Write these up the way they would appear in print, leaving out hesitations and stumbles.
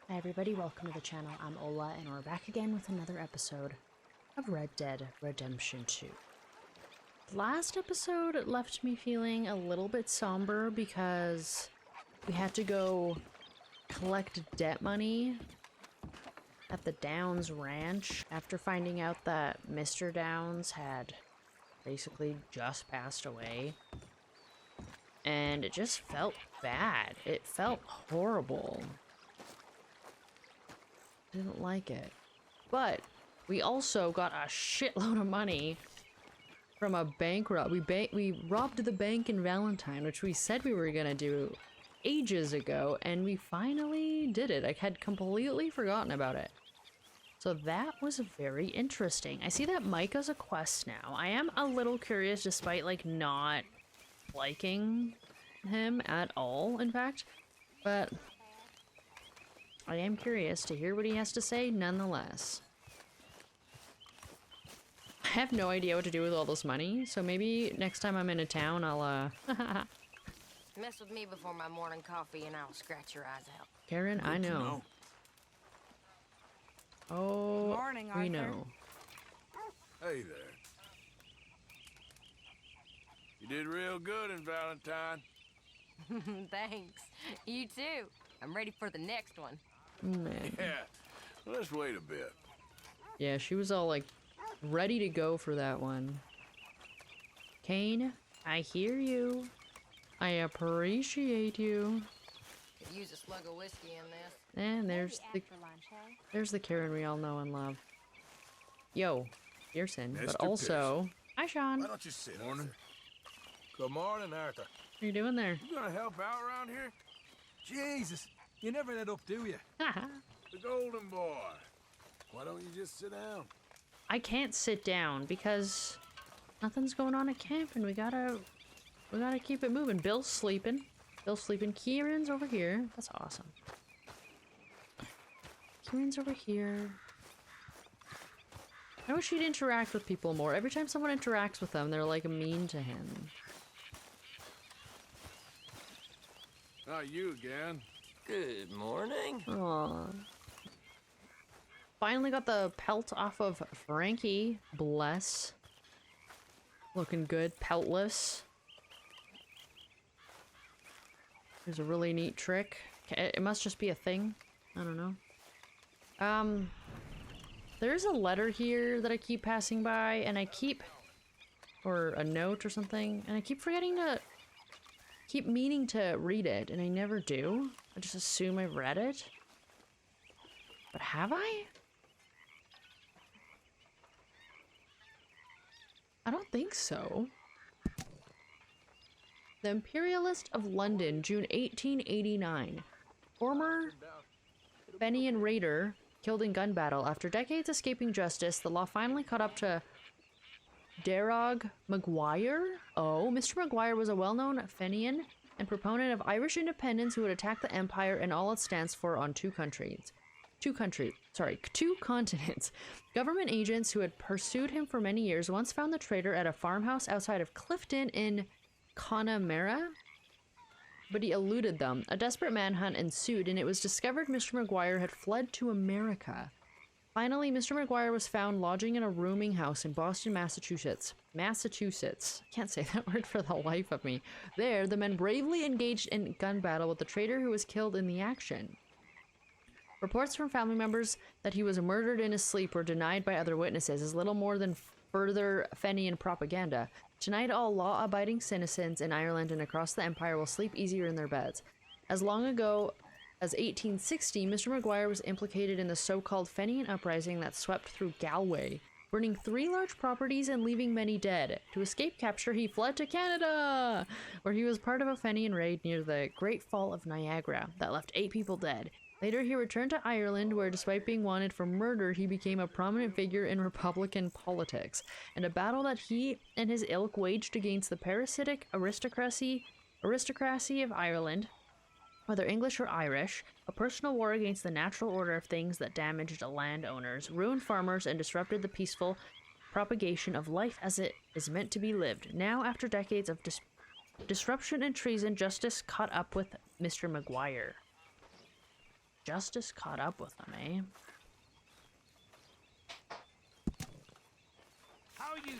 Hi everybody, welcome to the channel. I'm Ola and we're back again with another episode of Red Dead Redemption 2. Last episode left me feeling a little bit somber because we had to go collect debt money at the Downs Ranch after finding out that Mr. Downs had basically just passed away. And it just felt bad. It felt horrible. Didn't like it. But we also got a shitload of money from a bank rob. We robbed the bank in Valentine, which we said we were gonna do ages ago, and we finally did it. I had completely forgotten about it. So that was very interesting. I see that Micah's a quest now. I am a little curious despite like not liking him at all, in fact. But I am curious to hear what he has to say nonetheless. I have no idea what to do with all this money, so maybe next time I'm in a town I'll Mess with me before my morning coffee and I'll scratch your eyes out. Karen, I know. Oh, Morning, we Arthur. know. Hey there. You did real good in Valentine. Thanks. You too. I'm ready for the next one. Man. Yeah. Let's wait a bit. Yeah, she was all like ready to go for that one. Kane, I hear you. I appreciate you. Could use a slug of whiskey in this. And there's the Karen we all know and love. Yo, Pearson, but Mr. also hi Sean. Why don't you sit? Morning. Good morning, Arthur. What are you doing there? You gonna help out around here? Jesus, you never let up, do you? The golden boy. Why don't you just sit down? I can't sit down because nothing's going on at camp and we gotta keep it moving. Bill's sleeping. Kieran's over here. That's awesome. Kieran's over here. I wish he'd interact with people more. Every time someone interacts with him, they're like mean to him. Not you again. Good morning. Aww. Finally got the pelt off of Frankie. Bless. Looking good. Peltless. There's a really neat trick. It must just be a thing. I don't know. There's a letter here that I keep passing by, and or a note or something, and I keep meaning to read it, and I never do. I just assume I've read it. But have I? I don't think so. The Imperialist of London, June 1889. Former Fenian raider killed in gun battle. After decades escaping justice, the law finally caught up to Darragh Maguire? Oh, Mr. Maguire was a well-known Fenian and proponent of Irish independence who would attack the empire and all it stands for on two continents. Government agents who had pursued him for many years once found the traitor at a farmhouse outside of Clifton in Connemara, but he eluded them. A desperate manhunt ensued, and it was discovered Mr. Maguire had fled to America. Finally, Mr. Maguire was found lodging in a rooming house in Boston, Massachusetts. Can't say that word for the life of me. There, the men bravely engaged in gun battle with the traitor who was killed in the action. Reports from family members that he was murdered in his sleep were denied by other witnesses as little more than further Fenian propaganda. Tonight, all law-abiding citizens in Ireland and across the empire will sleep easier in their beds. As long ago as 1860, Mr. Maguire was implicated in the so-called Fenian uprising that swept through Galway, burning 3 large properties and leaving many dead. To escape capture, he fled to Canada, where he was part of a Fenian raid near the Great Fall of Niagara that left 8 people dead. Later, he returned to Ireland, where despite being wanted for murder, he became a prominent figure in Republican politics, and a battle that he and his ilk waged against the parasitic aristocracy of Ireland, whether English or Irish, a personal war against the natural order of things that damaged landowners, ruined farmers, and disrupted the peaceful propagation of life as it is meant to be lived. Now, after decades of disruption and treason, justice caught up with Mr. Maguire. Justice caught up with them, eh? How you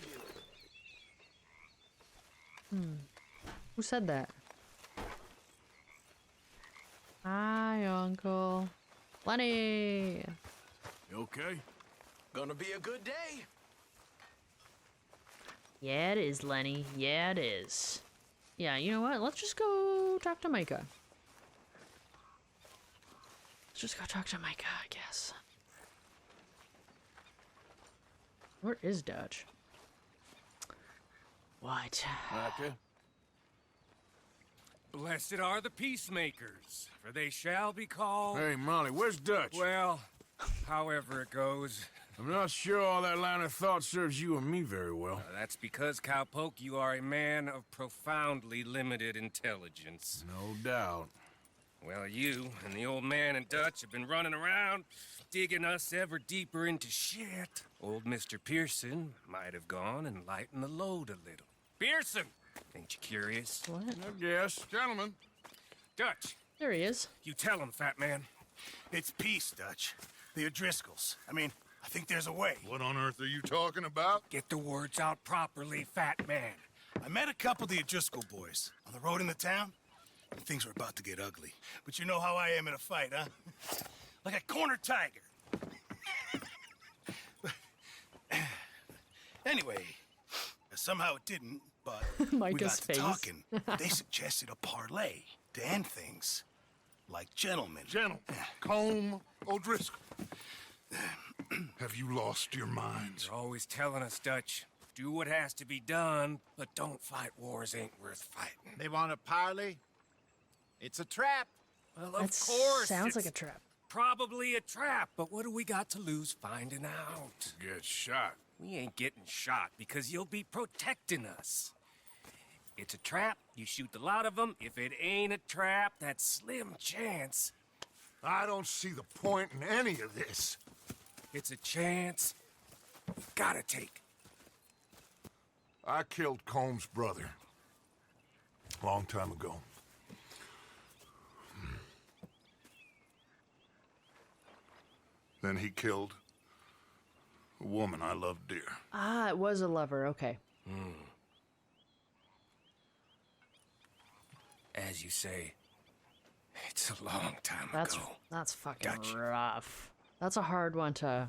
doing? Who said that? Hi, Uncle. Lenny! You okay? Gonna be a good day. Yeah, it is, Lenny. Yeah, it is. Yeah, you know what? Let's just go talk to Micah. Let's just go talk to Micah, I guess. Where is Dutch? What? Micah? Blessed are the peacemakers, for they shall be called... Hey, Molly, where's Dutch? Well, however it goes. I'm not sure all that line of thought serves you and me very well. That's because, Cowpoke, you are a man of profoundly limited intelligence. No doubt. Well, you and the old man and Dutch have been running around, digging us ever deeper into shit. Old Mr. Pearson might have gone and lightened the load a little. Pearson! Ain't you curious? What? I guess. Gentlemen. Dutch, There he is. you tell him, fat man. It's peace, Dutch. The O'Driscolls. I mean, I think there's a way. What on earth are you talking about? Get the words out properly, fat man. I met a couple of the O'Driscoll boys on the road into town, and things were about to get ugly. But you know how I am in a fight, huh? Like a corner tiger. Anyway, somehow it didn't, but we got Micah's to face. talking. They suggested a parlay to end things. Like gentlemen. Gentlemen, Combe O'Driscoll. Have you lost your minds? You're always telling us, Dutch, do what has to be done, but don't fight wars ain't worth fighting. They want a parley? It's a trap. Well, That of course, sounds it's like a trap. probably a trap, but what do we got to lose finding out? Get shot. We ain't getting shot because you'll be protecting us. It's a trap, you shoot the lot of them. If it ain't a trap, that's slim chance. I don't see the point in any of this. It's a chance you've gotta take. I killed Combs' brother. A long time ago. Then he killed a woman I loved dear. Ah, it was a lover. Okay. As you say, it's a long time That's ago. that's fucking Dutch. rough. That's a hard one to.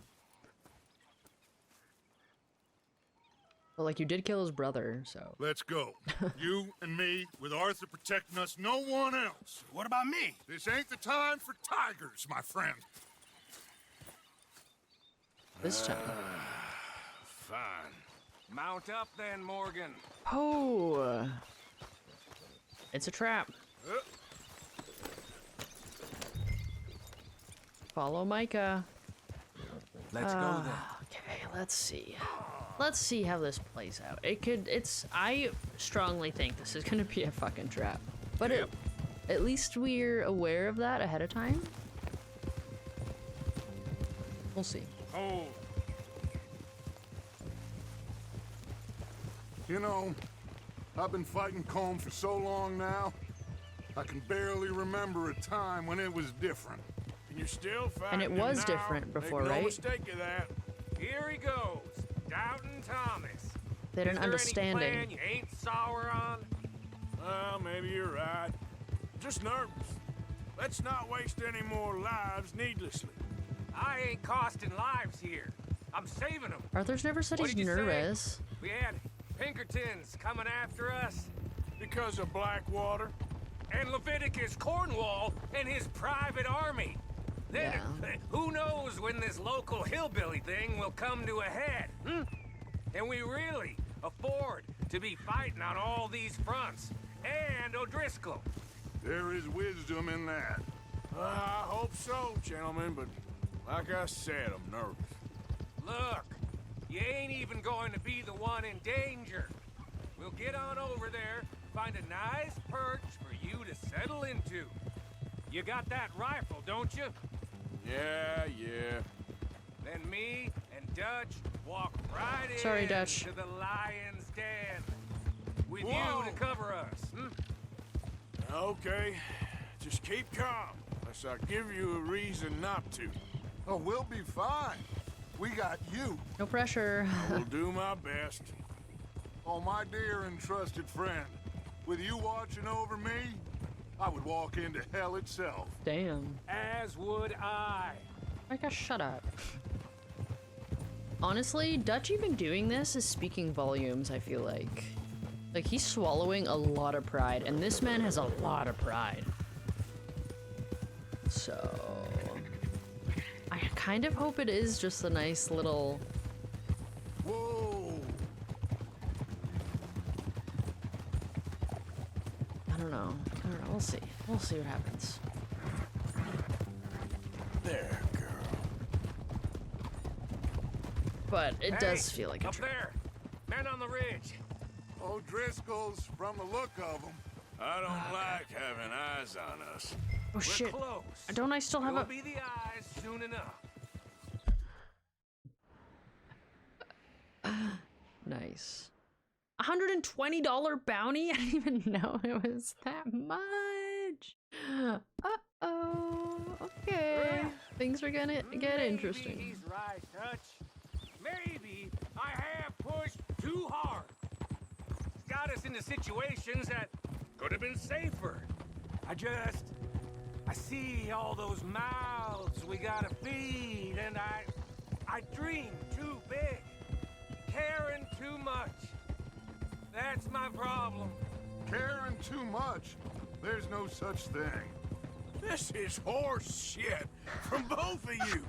But like, you did kill his brother, so. Let's go. You and me, with Arthur protecting us, no one else. What about me? This ain't the time for tigers, my friend. This time. Fine. Mount up then, Morgan. Oh. It's a trap. Follow Micah. Let's go then. Okay, let's see. Let's see how this plays out. I strongly think this is gonna be a fucking trap. But at least we're aware of that ahead of time. We'll see. Oh, You know, I've been fighting Combe for so long now, I can barely remember a time when it was different. And you're still fighting it him was now. different before, Make right? no mistake of that. here he goes. Doubting Thomas. They didn't Is there understanding. any plan you ain't sour on? Well, maybe you're right. Just nervous. Let's not waste any more lives needlessly. I ain't costing lives here. I'm saving them. Arthur's never said What he's did you say? nervous. We had Pinkertons coming after us, Because of Blackwater. and Leviticus Cornwall and his private army. Then, who knows when this local hillbilly thing will come to a head, And we really afford to be fighting on all these fronts. And O'Driscoll. There is wisdom in that. I hope so, gentlemen, but like I said, I'm nervous. Look, you ain't even going to be the one in danger. We'll get on over there, find a nice perch for you to settle into. You got that rifle, don't you? Yeah. Then me and Dutch walk right in Sorry, Dutch. to the lion's den. With Whoa. you to cover us. Okay, just keep calm. unless I give you a reason not to. Oh, we'll be fine. We got you. No pressure. I will do my best. Oh, my dear and trusted friend. With you watching over me, I would walk into hell itself. Damn. As would I. Micah, shut up. Honestly, Dutch even doing this is speaking volumes, I feel like. Like, he's swallowing a lot of pride, and this man has a lot of pride. So... I kind of hope it is just a nice little... Whoa! I don't know. We'll see. We'll see what happens. There, girl. But it Hey, does feel like a up there. Men on the ridge. O'Driscoll's, from the look of them. I don't like having eyes on us. Oh We're shit. close. Don't I still have We'll a... be the eyes soon enough. Nice. $120 bounty? I didn't even know it was that much. Uh-oh. Okay. Things are gonna get Maybe interesting. he's right, Dutch. Maybe I have pushed too hard. It's got us into situations that could have been safer. I see all those mouths we gotta feed, and I dream too big, caring too much. That's my problem. Caring too much. There's no such thing. This is horse shit from both of you.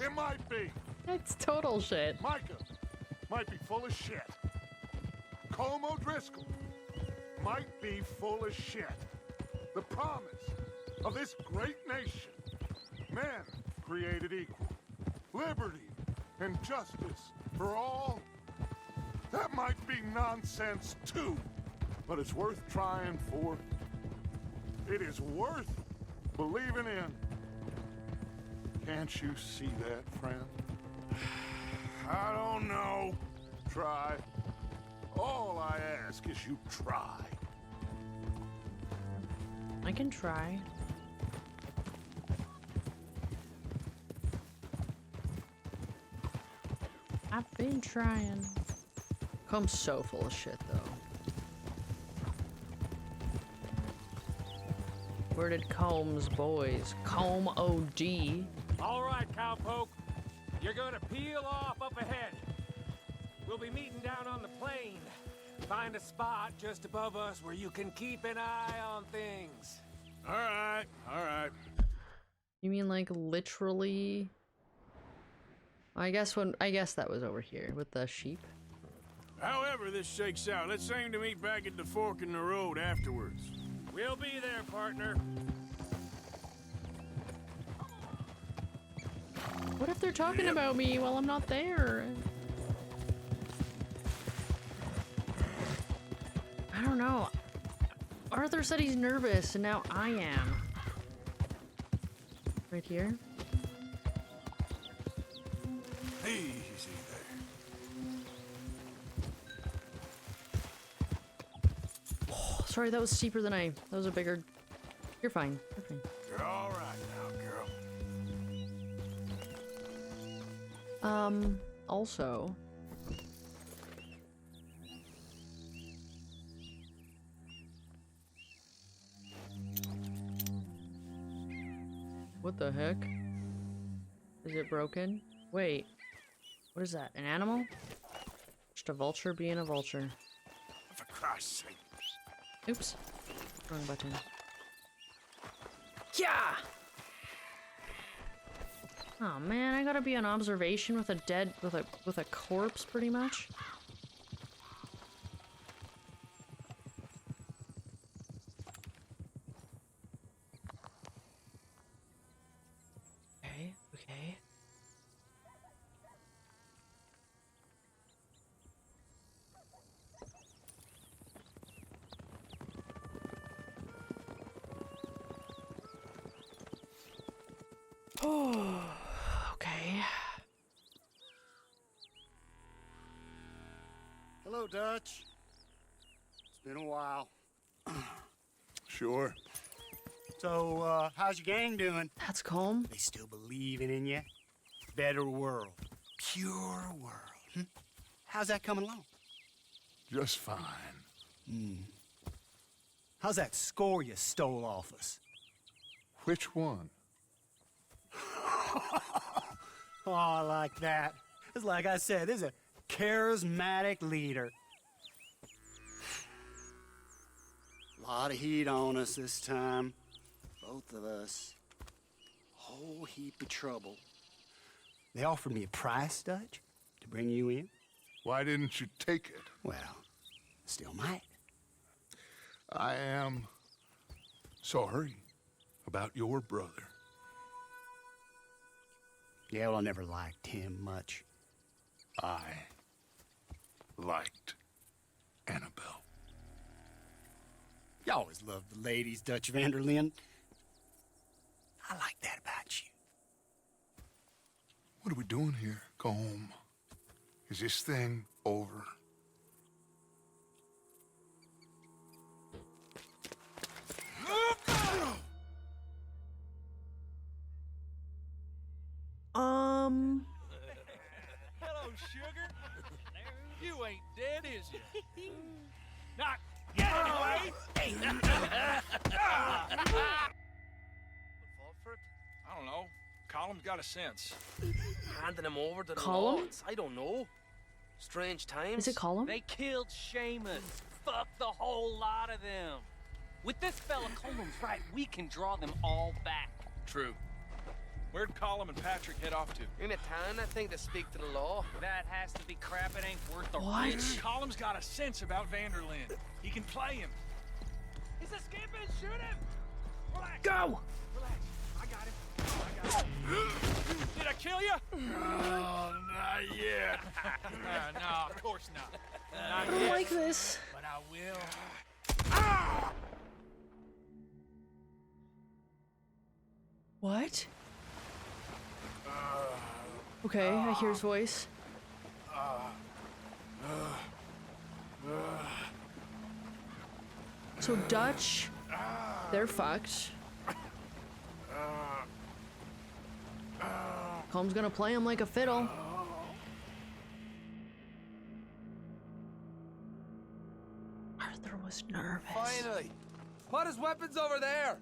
It might be. That's total shit. Micah might be full of shit. Colm O'Driscoll might be full of shit. The promise of this great nation. Men created equal. Liberty and justice for all. That might be nonsense too. But it's worth trying for. It is worth believing in. Can't you see that, friend? I don't know. Try. All I ask is you try. I can try. I've been trying. Comb's so full of shit, though. Where did Combs boys? Comb OD. All right, cowpoke. You're gonna peel off up ahead. We'll be meeting down on the plain. Find a spot just above us where you can keep an eye on things. All right, all right. You mean like literally? I guess that was over here with the sheep. However this shakes out, let's aim to meet back at the fork in the road afterwards. We'll be there, partner. What if they're talking about me while I'm not there? I don't know. Arthur said he's nervous, and now I am. Right here? Easy there. Oh, sorry, that was steeper than that was a bigger... You're fine. You're fine. You're all right now, girl. Also... What the heck? Is it broken? Wait. What is that? An animal? Just a vulture being a vulture. For Christ's sake. Oops. Wrong button. Yeah! Oh man, I gotta be on observation with a corpse pretty much. Okay, okay. Oh, okay. Hello, Dutch. It's been a while. Sure. So, how's your gang doing? That's calm. They still believing in you? Better world. Pure world. How's that coming along? Just fine. How's that score you stole off us? Which one? Oh, I like that. It's like I said, this is a charismatic leader. Lot of heat on us this time. Both of us. Whole heap of trouble. They offered me a price, Dutch, to bring you in. Why didn't you take it? Well, still might. I am sorry about your brother. Yeah, well, I never liked him much. I liked Annabelle. You always loved the ladies, Dutch Vanderlyn. I like that about you. What are we doing here, Colm? Is this thing over? Hello, sugar. You ain't dead, is you? Not yet, anyway. What fault for it? I don't know. Colum's got a sense. Handing him over to the Colum? lords. I don't know. Strange times. Is it Colum? They killed Seamus. Fuck the whole lot of them. With this fella Colum's right, we can draw them all back. True. Where'd Colum and Patrick head off to? In a town, I think, to speak to the law. That has to be crap. It ain't worth the What? risk. Colum's got a sense about Vanderlyn. He can play him. He's escaping. Shoot him. Relax. Go! Relax. I got him. I got him. Did I kill you? Oh, not yet. No, of course not. I don't like this. But I will. What? Okay, I hear his voice. So Dutch, they're fucked. Colm's gonna play him like a fiddle. Arthur was nervous. Finally. Put his weapons over there.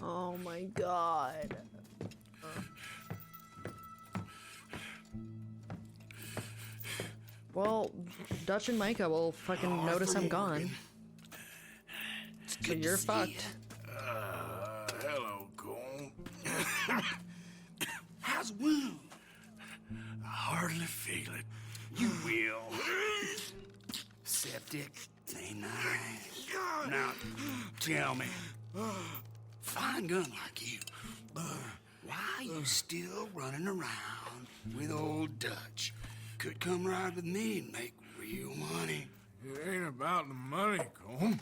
Oh my god. Well, Dutch and Micah will fucking notice I'm gone. So you're fucked. Hello, Colm. How's the wound? I hardly feel it. You will. Septic. Ain't nice. Now, tell me. Fine gun like you. Why you still running around with old Dutch? Could come ride with me and make real money. It ain't about the money, Colm.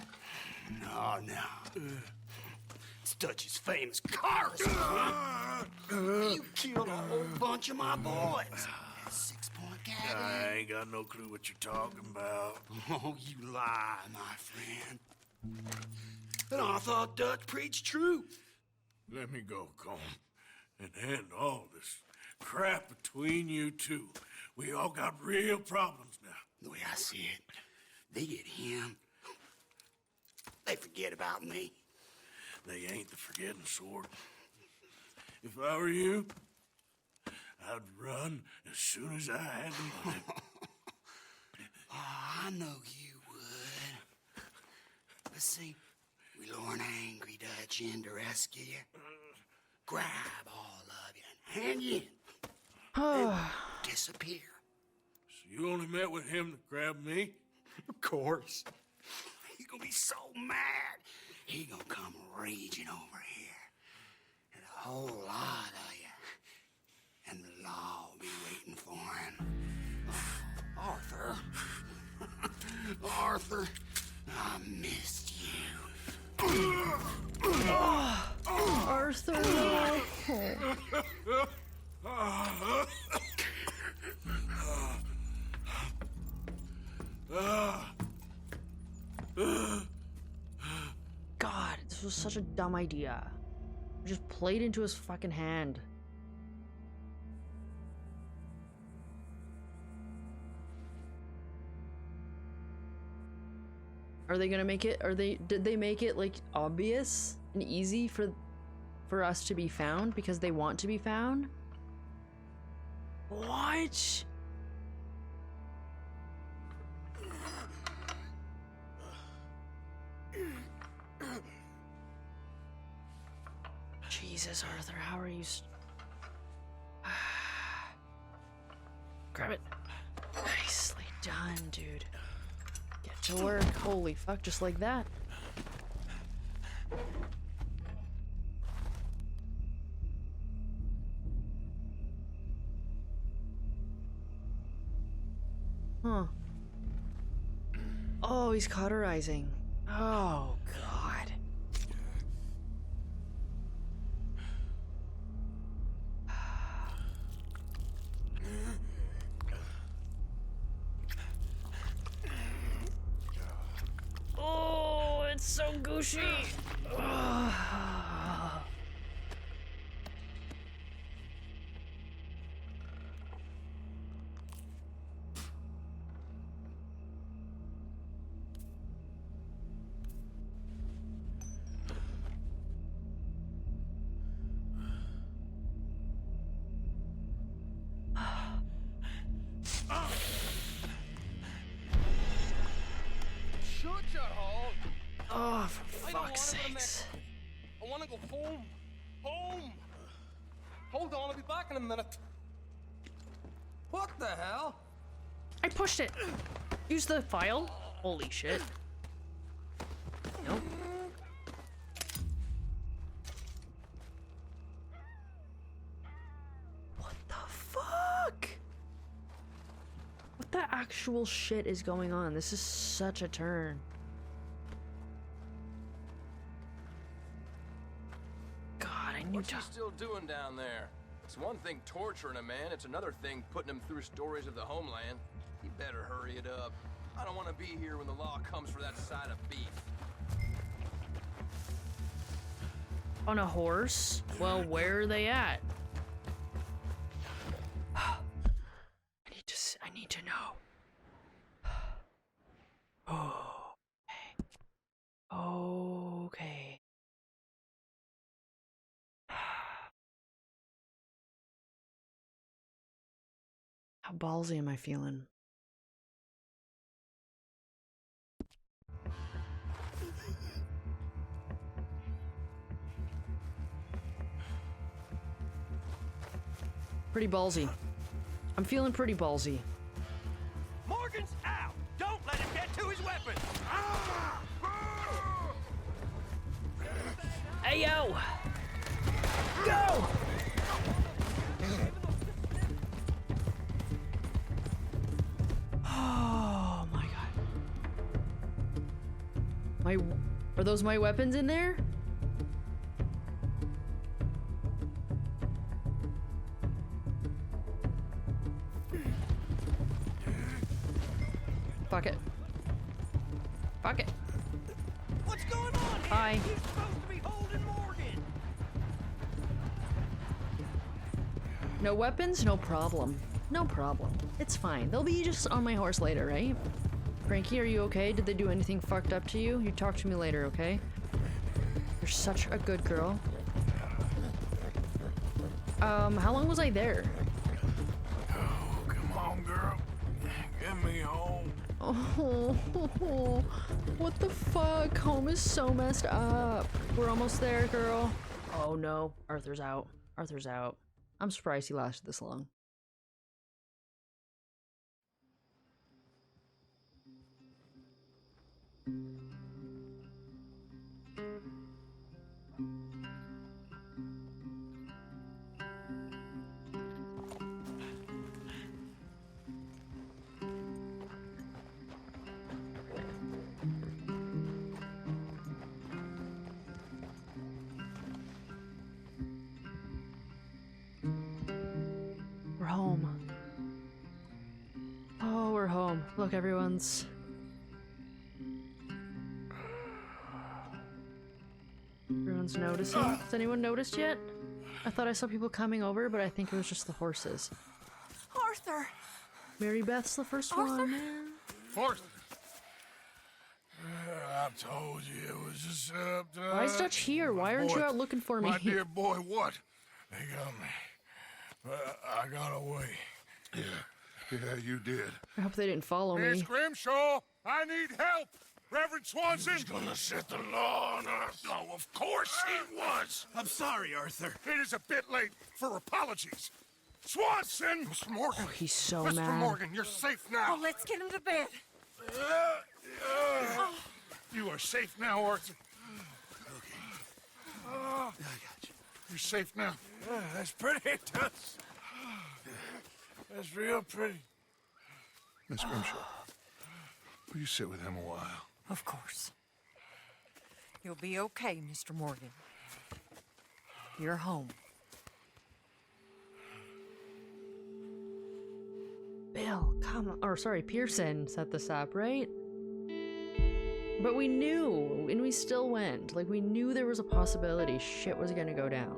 No. It's Dutch's famous car. You killed a whole bunch of my boys. That 6-point gag. I ain't got no clue what you're talking about. Oh, you lie, my friend. But I thought Dutch preached truth. Let me go, Colm, and end all this crap between you two. We all got real problems now. The way I see it, they get him. They forget about me. They ain't the forgetting sort. If I were you, I'd run as soon as I had the money. Oh, I know you would. Let's see. We lure an angry Dutch in to rescue you. Grab all of you and hand you in. Then disappear. So you only met with him to grab me? Of course. He's gonna be so mad. He gonna come raging over here. And a whole lot of you. And the law will be waiting for him. Oh, Arthur. Arthur, I missed you. was such a dumb idea. It just played into his fucking hand. Are they gonna make it? Did they make it like obvious and easy for us to be found because they want to be found? What? Jesus, Arthur, how are you? Grab it. Nicely done, dude. Get to work. Holy fuck, just like that. Huh. Oh, he's cauterizing. Oh, God. Oh, it's so gushy. Shut your hole. Oh, for fuck's sakes. I want to go home. Home. Hold on, I'll be back in a minute. What the hell? I pushed it. Use the file. Holy shit. Nope. What the fuck? What the actual shit is going on? This is such a turn. God, I knew. What's he still doing down there? It's one thing torturing a man, it's another thing putting him through stories of the homeland. He better hurry it up. I don't want to be here when the law comes for that side of beef. On a horse? Well, where are they at? I need to know. Oh, okay. Okay. How ballsy am I feeling? Pretty ballsy. I'm feeling pretty ballsy. Morgan's out! Don't let him get to his weapon! Hey, yo! Go! Oh my god. Are those my weapons in there? Fuck it. Fuck it. What's going on here? Hi. He's supposed to be holding Morgan. No weapons? No problem. No problem. It's fine. They'll be just on my horse later, right? Frankie, are you okay? Did they do anything fucked up to you? You talk to me later, okay? You're such a good girl. How long was I there? Oh, come on, girl. Get me home. Oh, what the fuck? Home is so messed up. We're almost there, girl. Oh no, Arthur's out. Arthur's out. I'm surprised he lasted this long. We're home. Oh, we're home. Look, everyone's... one's noticing. Has anyone noticed yet? I thought I saw people coming over, but I think it was just the horses. Arthur! Mary Beth's the first one. Arthur! I told you it was a setup. Why is Dutch here? Why aren't you out looking for me? My dear boy, what? They got me. I got away. Yeah, you did. I hope they didn't follow Miss me. Grimshaw, I need help! Reverend Swanson! He's gonna set the law on us. Oh, of course he was. I'm sorry, Arthur. It is a bit late for apologies. Swanson! Mr. Morgan! Oh, he's so Mr. mad. Morgan, you're safe now. Oh, let's get him to bed. You are safe now, Arthur. Okay. I got you. You're safe now. That's pretty, Tuts. That's real pretty. Miss Grimshaw, will you sit with him a while? Of course. You'll be okay, Mr. Morgan. You're home. Bill, come on. Or sorry, Pearson set this up, right? But we knew, and we still went. Like, we knew there was a possibility shit was gonna go down.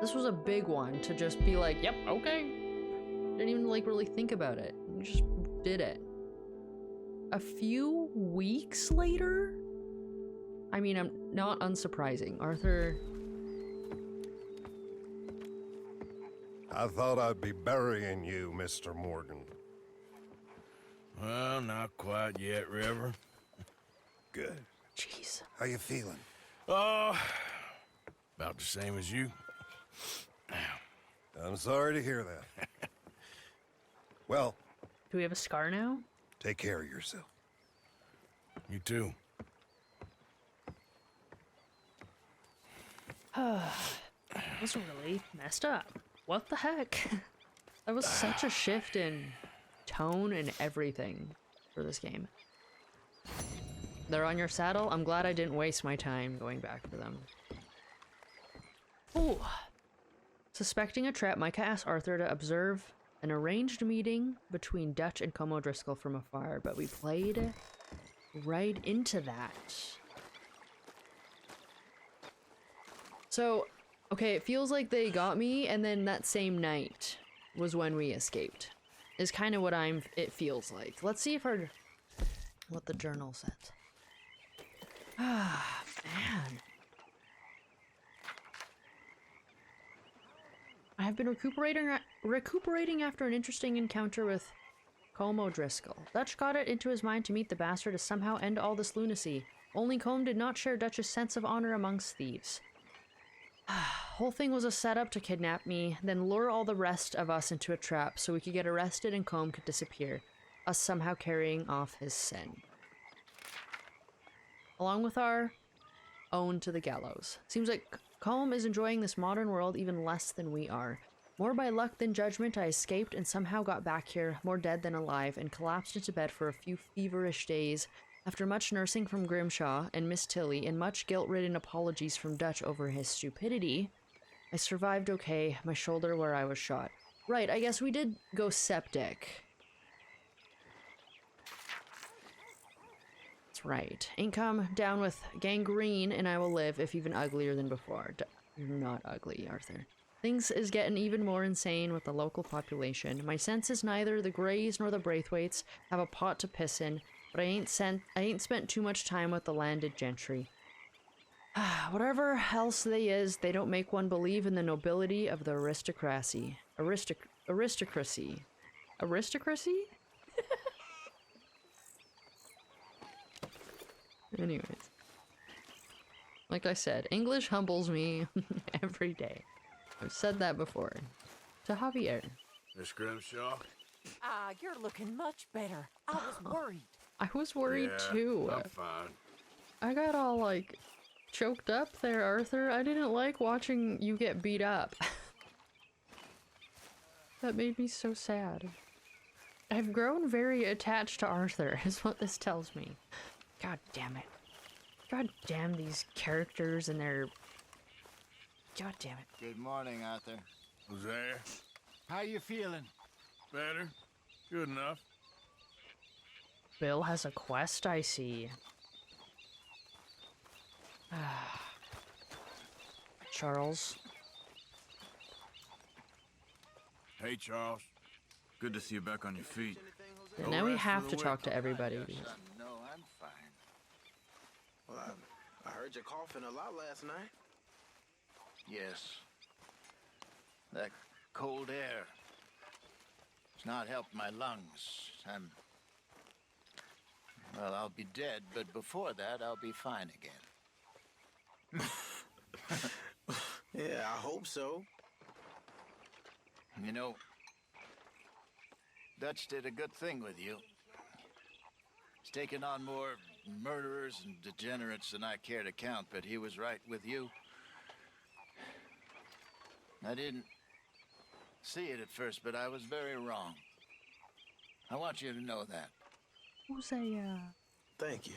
This was a big one to just be like, yep, okay. Didn't even, like, really think about it. We just did it. A few weeks later? I mean, I'm not unsurprising. Arthur... I thought I'd be burying you, Mr. Morgan. Well, not quite yet, Reverend. Good. Jeez. How you feeling? Oh, about the same as you. I'm sorry to hear that. Well, Do we have a scar now? take care of yourself. You too. That was really messed up. What the heck? That was such a shift in tone and everything for this game. They're on your saddle? I'm glad I didn't waste my time going back for them. Ooh. Suspecting a trap, Micah asked Arthur to observe an arranged meeting between Dutch and Como Driscoll from afar, but we played right into that. So, okay, it feels like they got me, and then that same night was when we escaped. Is kind of what it feels like. Let's see if what the journal says. Ah, man. I have been recuperating after an interesting encounter with Como Driscoll. Dutch got it into his mind to meet the bastard to somehow end all this lunacy. Only Colm did not share Dutch's sense of honor amongst thieves. Whole thing was a setup to kidnap me, then lure all the rest of us into a trap so we could get arrested and Colm could disappear, us somehow carrying off his sin. Along with our own to the gallows. Seems like Colm is enjoying this modern world even less than we are. More by luck than judgment, I escaped and somehow got back here, more dead than alive, and collapsed into bed for a few feverish days. After much nursing from Grimshaw and Miss Tilly, and much guilt-ridden apologies from Dutch over his stupidity, I survived okay, my shoulder where I was shot. Right, I guess we did go septic. That's right. Income down with gangrene, and I will live, if even uglier than before. You're not ugly, Arthur. Things is getting even more insane with the local population. My sense is neither the Greys nor the Braithwaites have a pot to piss in, but I ain't spent too much time with the landed gentry. Whatever else they is, they don't make one believe in the nobility of the aristocracy. Aristocracy? Anyways. Like I said, English humbles me every day. I've said that before. To Javier. Miss Grimshaw? You're looking much better. I was worried. I was worried Yeah, too. I'm fine. I got all like choked up there, Arthur. I didn't like watching you get beat up. That made me so sad. I've grown very attached to Arthur, is what this tells me. God damn it. God damn these characters and their... God damn it. Good morning, Arthur. Who's there? How you feeling? Better? Good enough. Bill has a quest, I see. Charles. Hey, Charles. Good to see you back on your feet. Yeah, now we have to talk to everybody. No, I'm fine. Well, I heard you coughing a lot last night. Yes. That cold air. It's not helped my lungs. Well, I'll be dead, but before that, I'll be fine again. Yeah, I hope so. You know, Dutch did a good thing with you. He's taken on more murderers and degenerates than I care to count, but he was right with you. I didn't see it at first, but I was very wrong. I want you to know that. Hosea. Thank you.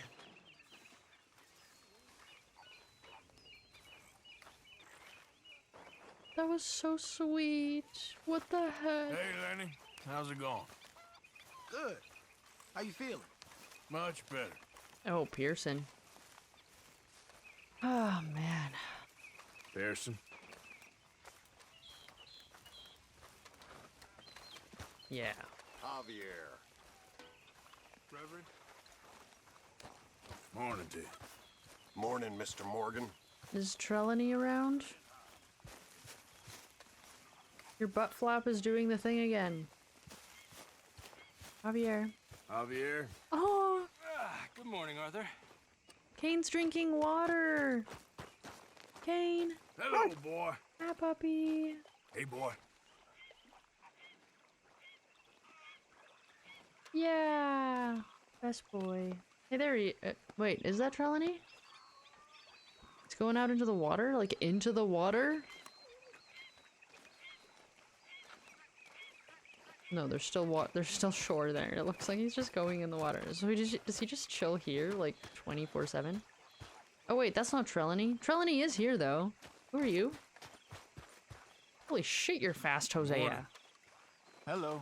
That was so sweet. What the heck? Hey, Lenny. How's it going? Good. How you feeling? Much better. Oh, Pearson. Oh, man. Pearson? Yeah. Javier. Reverend? Morning to you. Morning, Mr. Morgan. Is Trelawney around? Your butt flap is doing the thing again. Javier. Javier? Oh! Good morning, Arthur. Kane's drinking water. Kane. Hello, boy. Hi, puppy. Hey, boy. Yeah. Best boy. Hey, there he... wait, is that Trelawney? It's going out into the water? Like, into the water? No, there's still shore there. It looks like he's just going in the water. So does he just chill here, like, 24/7? Oh wait, that's not Trelawney. Trelawney is here, though. Who are you? Holy shit, you're fast, Hosea. Hello.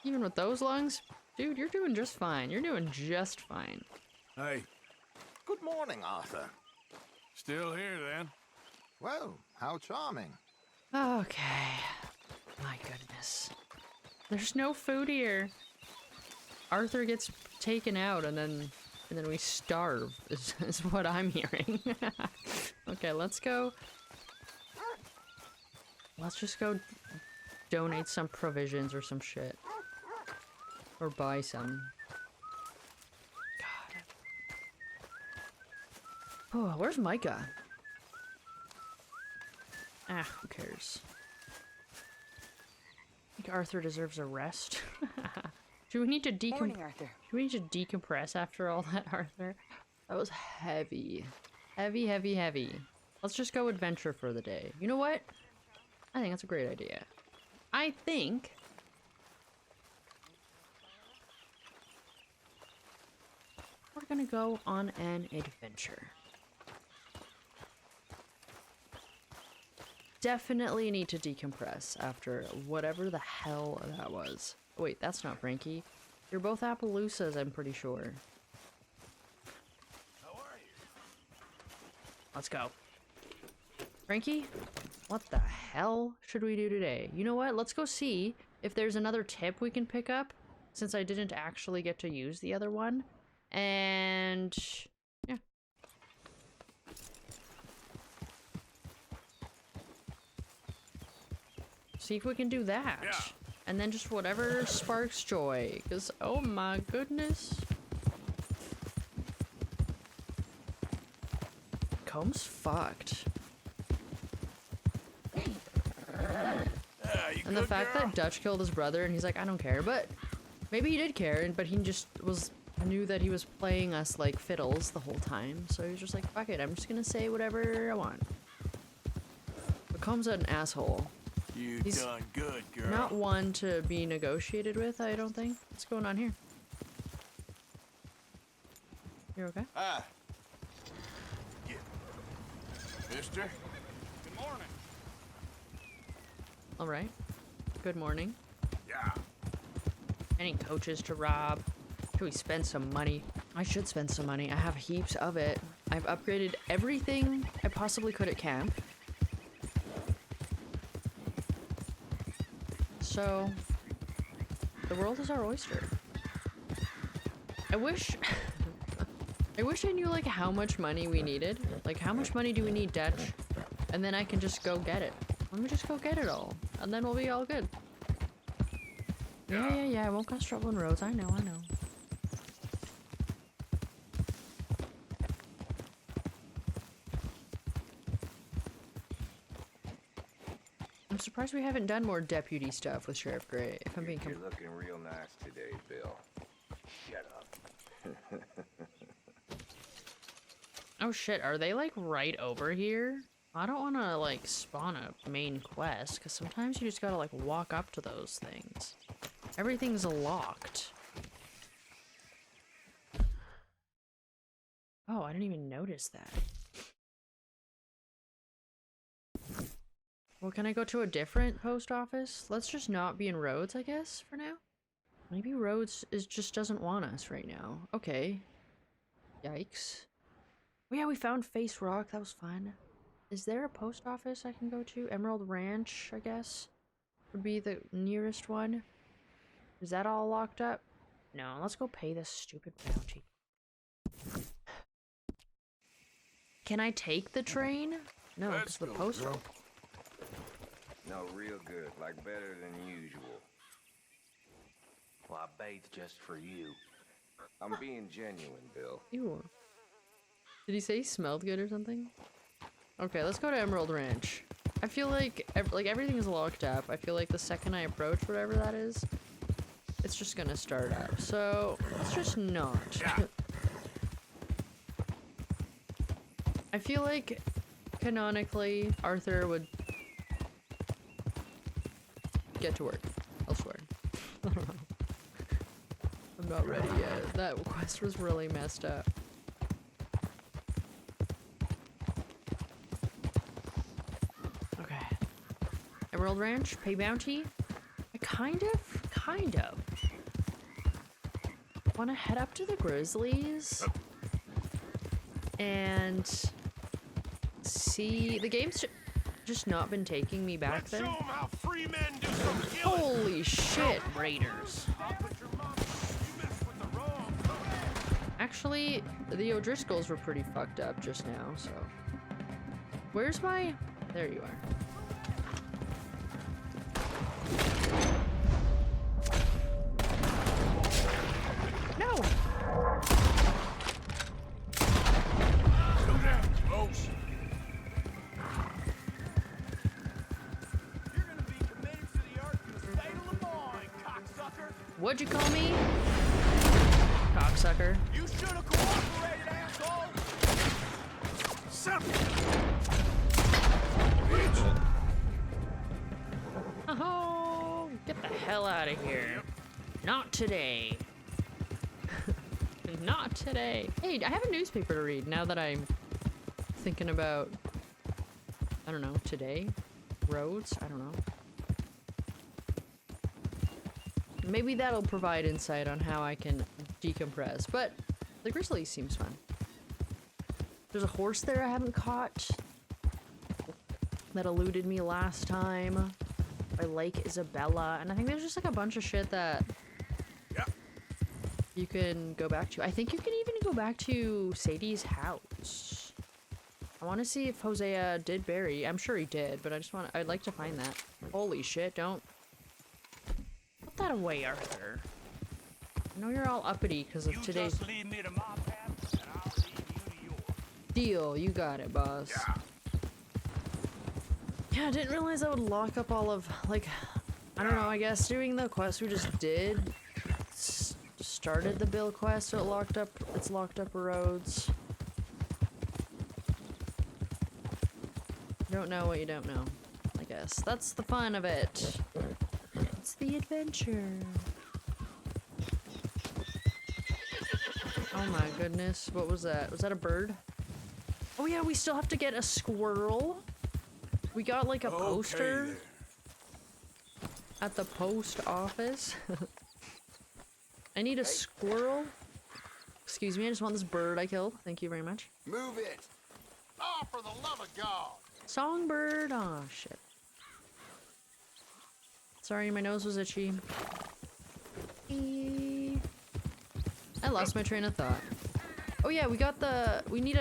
Even with those lungs? Dude, you're doing just fine. You're doing just fine. Hey. Good morning, Arthur. Still here, then? Well, how charming. Okay. My goodness. There's no food here. Arthur gets taken out and then we starve is what I'm hearing. Okay, let's go. Let's just go donate some provisions or some shit. Or buy some. God. Oh, where's Micah? Ah, who cares? I think Arthur deserves a rest. Do we need to Morning, Arthur. Do we need to decompress after all that, Arthur? That was heavy. Heavy, heavy, heavy. Let's just go adventure for the day. You know what? I think that's a great idea. I think... we're gonna go on an adventure. Definitely need to decompress after whatever the hell that was. Wait, that's not Frankie. You're both Appaloosas, I'm pretty sure. How are you? Let's go. Frankie, what the hell should we do today? You know what? Let's go see if there's another tip we can pick up, since I didn't actually get to use the other one. And... yeah. See if we can do that. Yeah. And then just whatever sparks joy. Because, oh my goodness. Comb's fucked. And the fact that Dutch killed his brother and he's like, I don't care. But maybe he did care, but he just knew that he was playing us like fiddles the whole time. So he was just like, fuck it, I'm just gonna say whatever I want. But Comb's an asshole. He's done good, girl. Not one to be negotiated with, I don't think. What's going on here? You're okay? Hi. Yeah. Mister? Good morning. Alright. Good morning. Yeah. Any coaches to rob? Should we spend some money? I should spend some money. I have heaps of it. I've upgraded everything I possibly could at camp. So, the world is our oyster. I wish... I wish I knew, like, how much money we needed. Like, how much money do we need, Dutch? And then I can just go get it. Let me just go get it all. And then we'll be all good. Yeah, I won't cause trouble in roads. I know. I'm surprised we haven't done more deputy stuff with Sheriff Gray, if I'm being You're looking real nice today, Bill. Shut up. Oh shit, are they like right over here? I don't want to like spawn a main quest, because sometimes you just gotta like walk up to those things. Everything's locked. Oh, I didn't even notice that. Well, can I go to a different post office? Let's just not be in Rhodes, I guess, for now. Maybe Rhodes just doesn't want us right now. Okay. Yikes. Oh yeah, we found Face Rock. That was fun. Is there a post office I can go to? Emerald Ranch, I guess, would be the nearest one. Is that all locked up? No, let's go pay this stupid bounty. Can I take the train? No, because the post office. No, real good. Like better than usual. Well, I bathed just for you. I'm being genuine, Bill. Ew. Did he say he smelled good or something? Okay, let's go to Emerald Ranch. I feel like everything is locked up. I feel like the second I approach whatever that is, it's just gonna start up. So let's just not. I feel like canonically Arthur would get to work elsewhere. I don't know. I'm not ready yet. That quest was really messed up. Okay. Emerald Ranch, pay bounty. I kind of want to head up to the Grizzlies and see. The game's just not been taking me back there. Holy shit, Raiders. Actually, the O'Driscolls were pretty fucked up just now, so. Where's my... There you are. No! Slow down, folks. What'd you call me? Cocksucker. You should have cooperated, asshole! Oh, get the hell out of here. Not today. Not today. Hey, I have a newspaper to read now that I'm thinking about, I don't know, today? Roads? I don't know. Maybe that'll provide insight on how I can decompress, but the Grizzly seems fun. There's a horse there I haven't caught that eluded me last time by Lake Isabella, and I think there's just like a bunch of shit that you can go back to. I think you can even go back to Sadie's house. I want to see if Hosea did bury. I'm sure he did, but I'd like to find that. Holy shit, don't put that away, Arthur. I know you're all uppity because of today's... Just lead me to my path, and I'll lead you to yours. Deal, you got it, boss. Yeah, I didn't realize I would lock up all of, like, I don't know, I guess doing the quest we just did started the Bill quest, so it's locked up roads. You don't know what you don't know, I guess. That's the fun of it. It's the adventure. Oh my goodness, what was that? Was that a bird? Oh yeah, we still have to get a squirrel. We got like a poster at the post office. I need a squirrel. Excuse me, I just want this bird I killed. Thank you very much. Move it! Oh, for the love of God! Songbird. Oh shit. Sorry, my nose was itchy. I lost my train of thought. Oh yeah, we got the. We need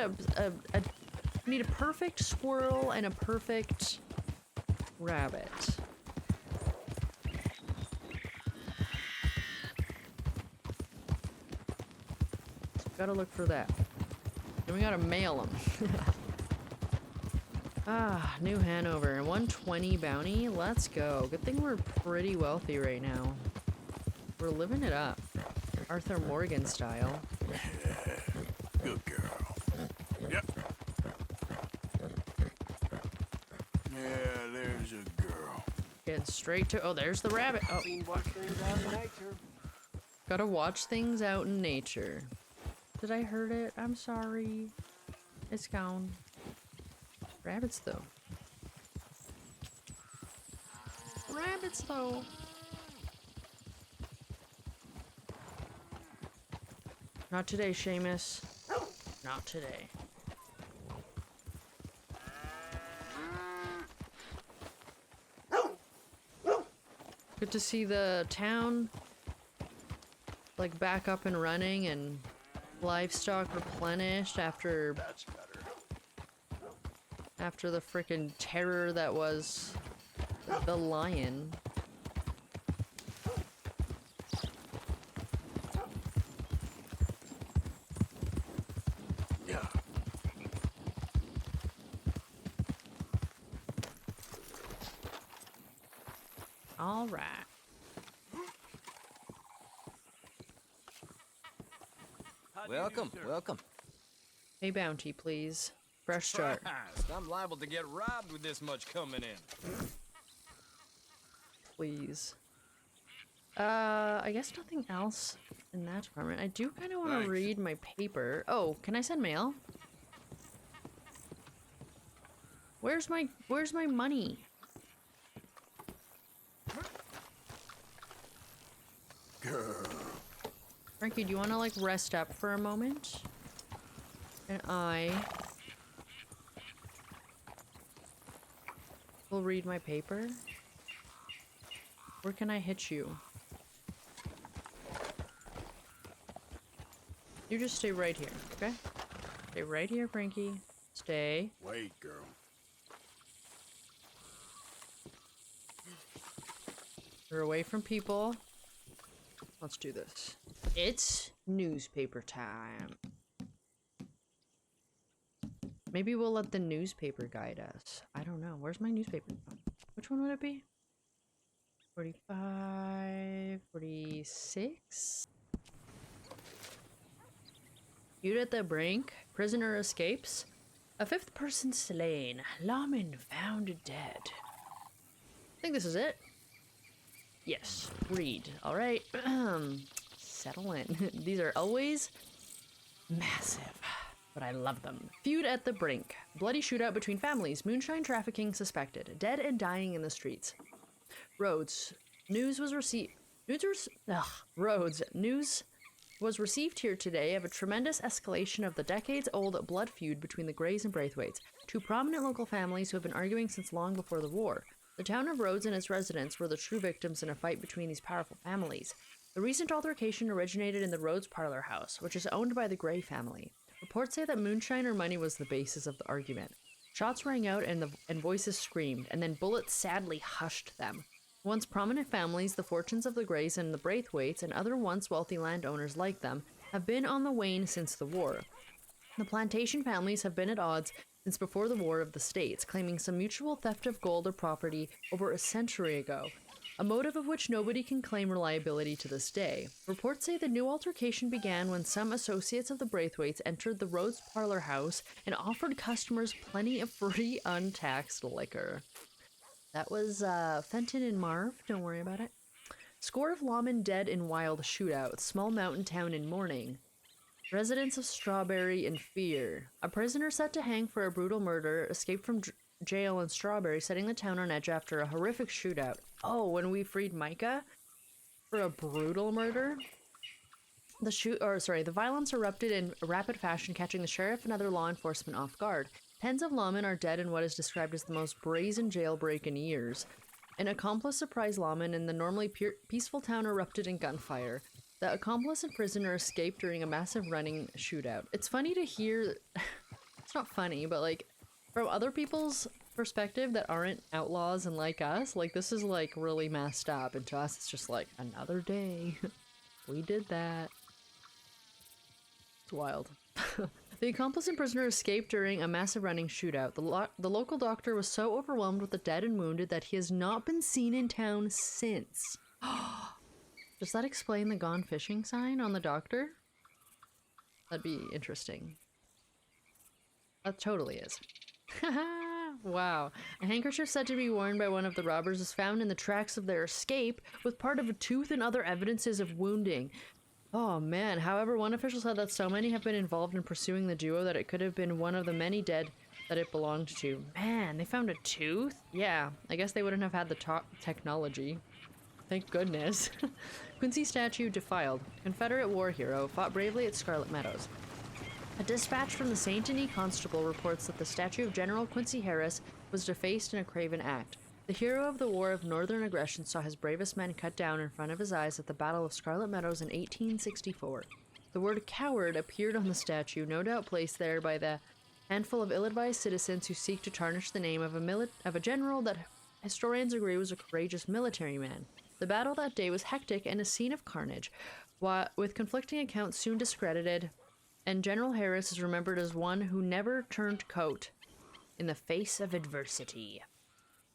we need a perfect squirrel and a perfect rabbit. Gotta look for that. And we gotta mail them. Ah, New Hanover. 120 bounty. Let's go. Good thing we're pretty wealthy right now. We're living it up. Arthur Morgan style. Good girl. Yep. Yeah, there's a girl. Getting straight to. Oh, there's the rabbit. Oh. Gotta watch things out in nature. Did I hurt it? I'm sorry. It's gone. Rabbits, though. Rabbits, though. Not today, Seamus. Not today. Good to see the town, like, back up and running and livestock replenished after the frickin' terror that was the lion. Yeah. All right. Welcome, welcome. A bounty, please. Fresh start. Christ, I'm liable to get robbed with this much coming in. Please. I guess nothing else in that department. I do kind of want to read my paper. Oh, can I send mail? Where's my money? Girl. Frankie, do you want to, like, rest up for a moment? And I will read my paper. Where can I hit you? You just stay right here, okay? Stay right here, Frankie. Stay. Wait, girl. We're away from people. Let's do this. It's newspaper time. Maybe we'll let the newspaper guide us. I don't know. Where's my newspaper? Which one would it be? 45, 46? Viewed at the brink, prisoner escapes. A fifth person slain. Lawman found dead. I think this is it. Yes, read. All right. Settle in. These are always massive, but I love them. Feud at the brink. Bloody shootout between families. Moonshine trafficking suspected. Dead and dying in the streets. Roads. News was received here today of a tremendous escalation of the decades-old blood feud between the Greys and Braithwaites, two prominent local families who have been arguing since long before the war. The town of Rhodes and its residents were the true victims in a fight between these powerful families. The recent altercation originated in the Rhodes Parlor House, which is owned by the Grey family. Reports say that moonshine or money was the basis of the argument. Shots rang out and voices screamed, and then bullets sadly hushed them. Once prominent families, the fortunes of the Greys and the Braithwaites, and other once wealthy landowners like them, have been on the wane since the war. The plantation families have been at odds since before the War of the States, claiming some mutual theft of gold or property over a century ago, a motive of which nobody can claim reliability to this day. Reports say the new altercation began when some associates of the Braithwaites entered the Rhodes Parlor House and offered customers plenty of free untaxed liquor. That was Fenton and Marv, don't worry about it. Score of lawmen dead in wild shootouts, small mountain town in mourning. Residents of Strawberry in fear. A prisoner set to hang for a brutal murder escaped from jail in Strawberry, setting the town on edge after a horrific shootout. Oh, when we freed Micah for a brutal murder? The violence erupted in rapid fashion, catching the sheriff and other law enforcement off guard. Tens of lawmen are dead in what is described as the most brazen jailbreak in years. An accomplice surprised lawmen in the normally peaceful town erupted in gunfire. The accomplice and prisoner escaped during a massive running shootout. It's funny to hear, it's not funny, but like from other people's perspective that aren't outlaws and like us, like this is like really messed up, and to us it's just like another day. We did that. It's wild. The accomplice and prisoner escaped during a massive running shootout. The local doctor was so overwhelmed with the dead and wounded that he has not been seen in town since. Does that explain the gone fishing sign on the doctor? That'd be interesting. That totally is. Wow. A handkerchief said to be worn by one of the robbers was found in the tracks of their escape with part of a tooth and other evidences of wounding. Oh man, however, one official said that so many have been involved in pursuing the duo that it could have been one of the many dead that it belonged to. Man, they found a tooth? Yeah, I guess they wouldn't have had the technology. Thank goodness. Quincy statue defiled. Confederate war hero fought bravely at Scarlet Meadows. A dispatch from the St. Denis Constable reports that the statue of General Quincy Harris was defaced in a craven act. The hero of the War of Northern Aggression saw his bravest men cut down in front of his eyes at the Battle of Scarlet Meadows in 1864. The word coward appeared on the statue, no doubt placed there by the handful of ill-advised citizens who seek to tarnish the name of a general that historians agree was a courageous military man. The battle that day was hectic and a scene of carnage, with conflicting accounts soon discredited, and General Harris is remembered as one who never turned coat in the face of adversity.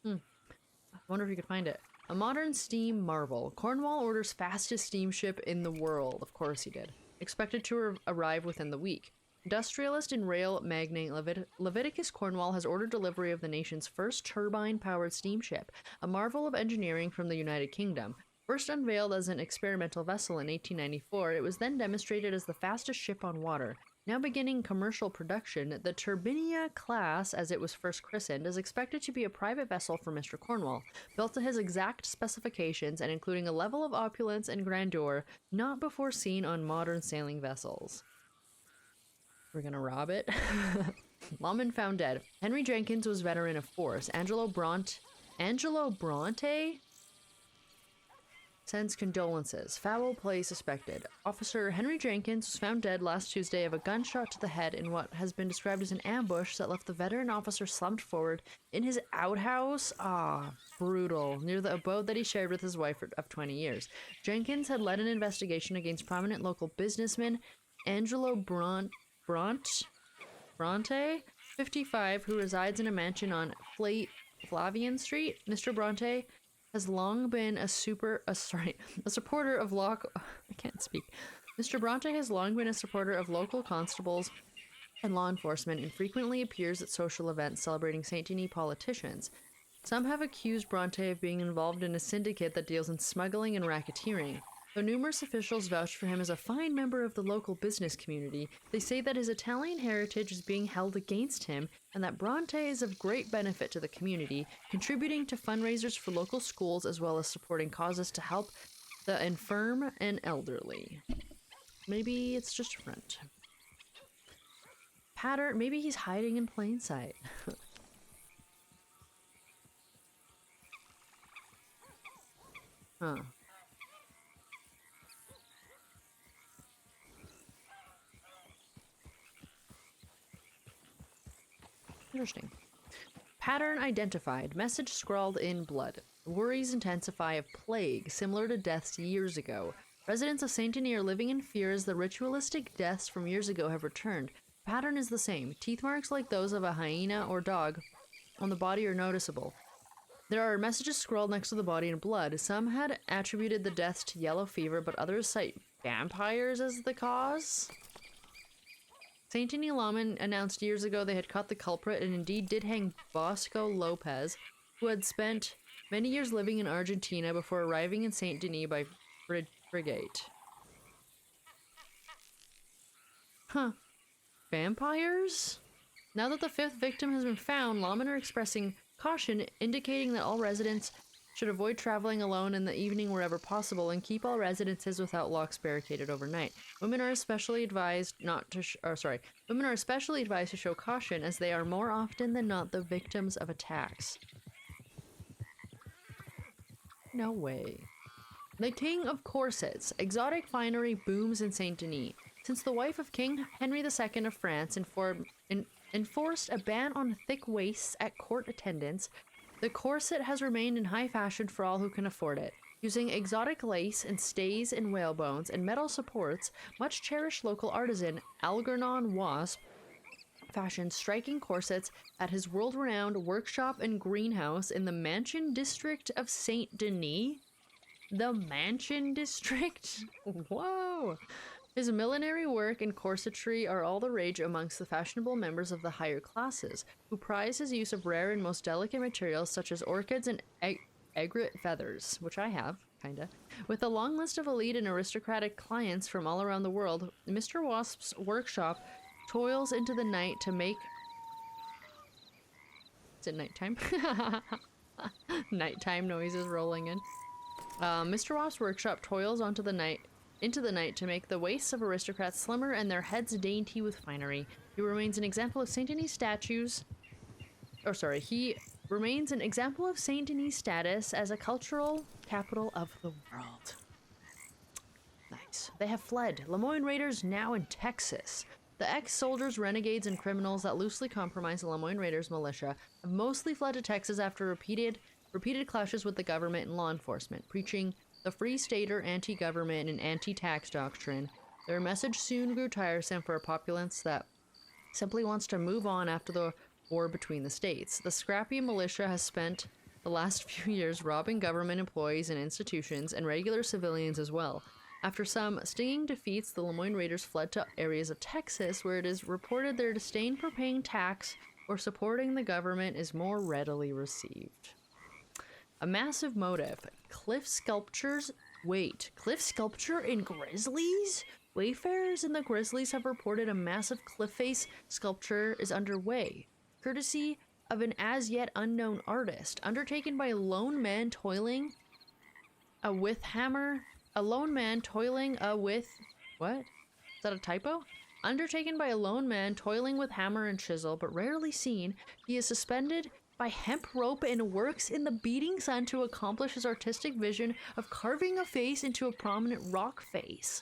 I wonder if you could find it. A modern steam marvel. Cornwall orders fastest steamship in the world. Of course he did. Expected to arrive within the week. Industrialist and rail magnate Leviticus Cornwall has ordered delivery of the nation's first turbine-powered steamship, a marvel of engineering from the United Kingdom. First unveiled as an experimental vessel in 1894, it was then demonstrated as the fastest ship on water. Now beginning commercial production, the Turbinia class, as it was first christened, is expected to be a private vessel for Mr. Cornwall, built to his exact specifications and including a level of opulence and grandeur not before seen on modern sailing vessels. We're gonna rob it. Lawman found dead. Henry Jenkins was veteran of force. Angelo Bronte sends condolences. Foul play suspected. Officer Henry Jenkins was found dead last Tuesday of a gunshot to the head in what has been described as an ambush that left the veteran officer slumped forward in his outhouse. Brutal. Near the abode that he shared with his wife of 20 years. Jenkins had led an investigation against prominent local businessman Angelo Bronte, 55, who resides in a mansion on Flavian Street. Mr. Bronte has long been a supporter of Mr. Bronte has long been a supporter of local constables and law enforcement and frequently appears at social events celebrating St. Denis politicians. Some have accused Bronte of being involved in a syndicate that deals in smuggling and racketeering. Though numerous officials vouch for him as a fine member of the local business community, they say that his Italian heritage is being held against him and that Bronte is of great benefit to the community, contributing to fundraisers for local schools as well as supporting causes to help the infirm and elderly. Maybe it's just a front. Pattern, maybe he's hiding in plain sight. Huh. Interesting. Pattern identified. Message scrawled in blood. Worries intensify of plague, similar to deaths years ago. Residents of St. Denis are living in fear as the ritualistic deaths from years ago have returned. Pattern is the same. Teeth marks like those of a hyena or dog on the body are noticeable. There are messages scrawled next to the body in blood. Some had attributed the deaths to yellow fever, but others cite vampires as the cause. St. Denis lawmen announced years ago they had caught the culprit and indeed did hang Bosco Lopez, who had spent many years living in Argentina before arriving in St. Denis by frigate. Huh. Vampires? Now that the fifth victim has been found, lawmen are expressing caution, indicating that all residents should avoid traveling alone in the evening wherever possible and keep all residences without locks barricaded overnight. Women are especially advised to show caution as they are more often than not the victims of attacks. No way. The King of Corsets. Exotic finery booms in Saint Denis. Since the wife of King Henry II of France enforced a ban on thick waists at court attendants, the corset has remained in high fashion for all who can afford it. Using exotic lace and stays and whalebones and metal supports, much cherished local artisan Algernon Wasp fashioned striking corsets at his world-renowned workshop and greenhouse in the Mansion District of Saint Denis. The Mansion District? Whoa! His millinery work and corsetry are all the rage amongst the fashionable members of the higher classes, who prize his use of rare and most delicate materials such as orchids and agate feathers, which I have, kinda. With a long list of elite and aristocratic clients from all around the world, Mr. Wasp's workshop toils into the night to make... Is it nighttime? Nighttime noises rolling in. Mr. Wasp's workshop toils into the night to make the waists of aristocrats slimmer and their heads dainty with finery. He remains an example of Saint Denis statues. Or sorry, he remains an example of Saint Denis status as a cultural capital of the world. Nice. They have fled. Lemoyne Raiders now in Texas. The ex-soldiers, renegades, and criminals that loosely comprise the Lemoyne Raiders militia have mostly fled to Texas after repeated clashes with the government and law enforcement, preaching the Free Stater anti-government and anti-tax doctrine. Their message soon grew tiresome for a populace that simply wants to move on after the war between the states. The scrappy militia has spent the last few years robbing government employees and institutions and regular civilians as well. After some stinging defeats, the Lemoyne Raiders fled to areas of Texas where it is reported their disdain for paying tax or supporting the government is more readily received. A massive motive. Cliff sculptures. Wait, cliff sculpture in Grizzlies? Wayfarers in the Grizzlies have reported a massive cliff face sculpture is underway, courtesy of an as yet unknown artist, undertaken by a lone man toiling with hammer. A lone man toiling with... What? Is that a typo? Undertaken by a lone man toiling with hammer and chisel, but rarely seen, he is suspended by hemp rope and works in the beating sun to accomplish his artistic vision of carving a face into a prominent rock face.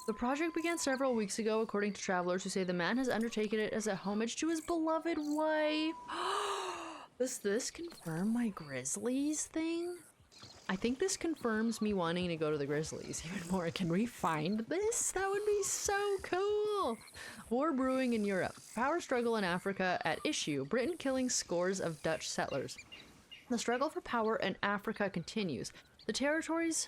The project began several weeks ago, according to travelers who say the man has undertaken it as a homage to his beloved wife. Does this confirm my Grizzlies thing? I think this confirms me wanting to go to the Grizzlies even more. Can we find this? That would be so cool! War brewing in Europe. Power struggle in Africa at issue. Britain killing scores of Dutch settlers. The struggle for power in Africa continues. The territories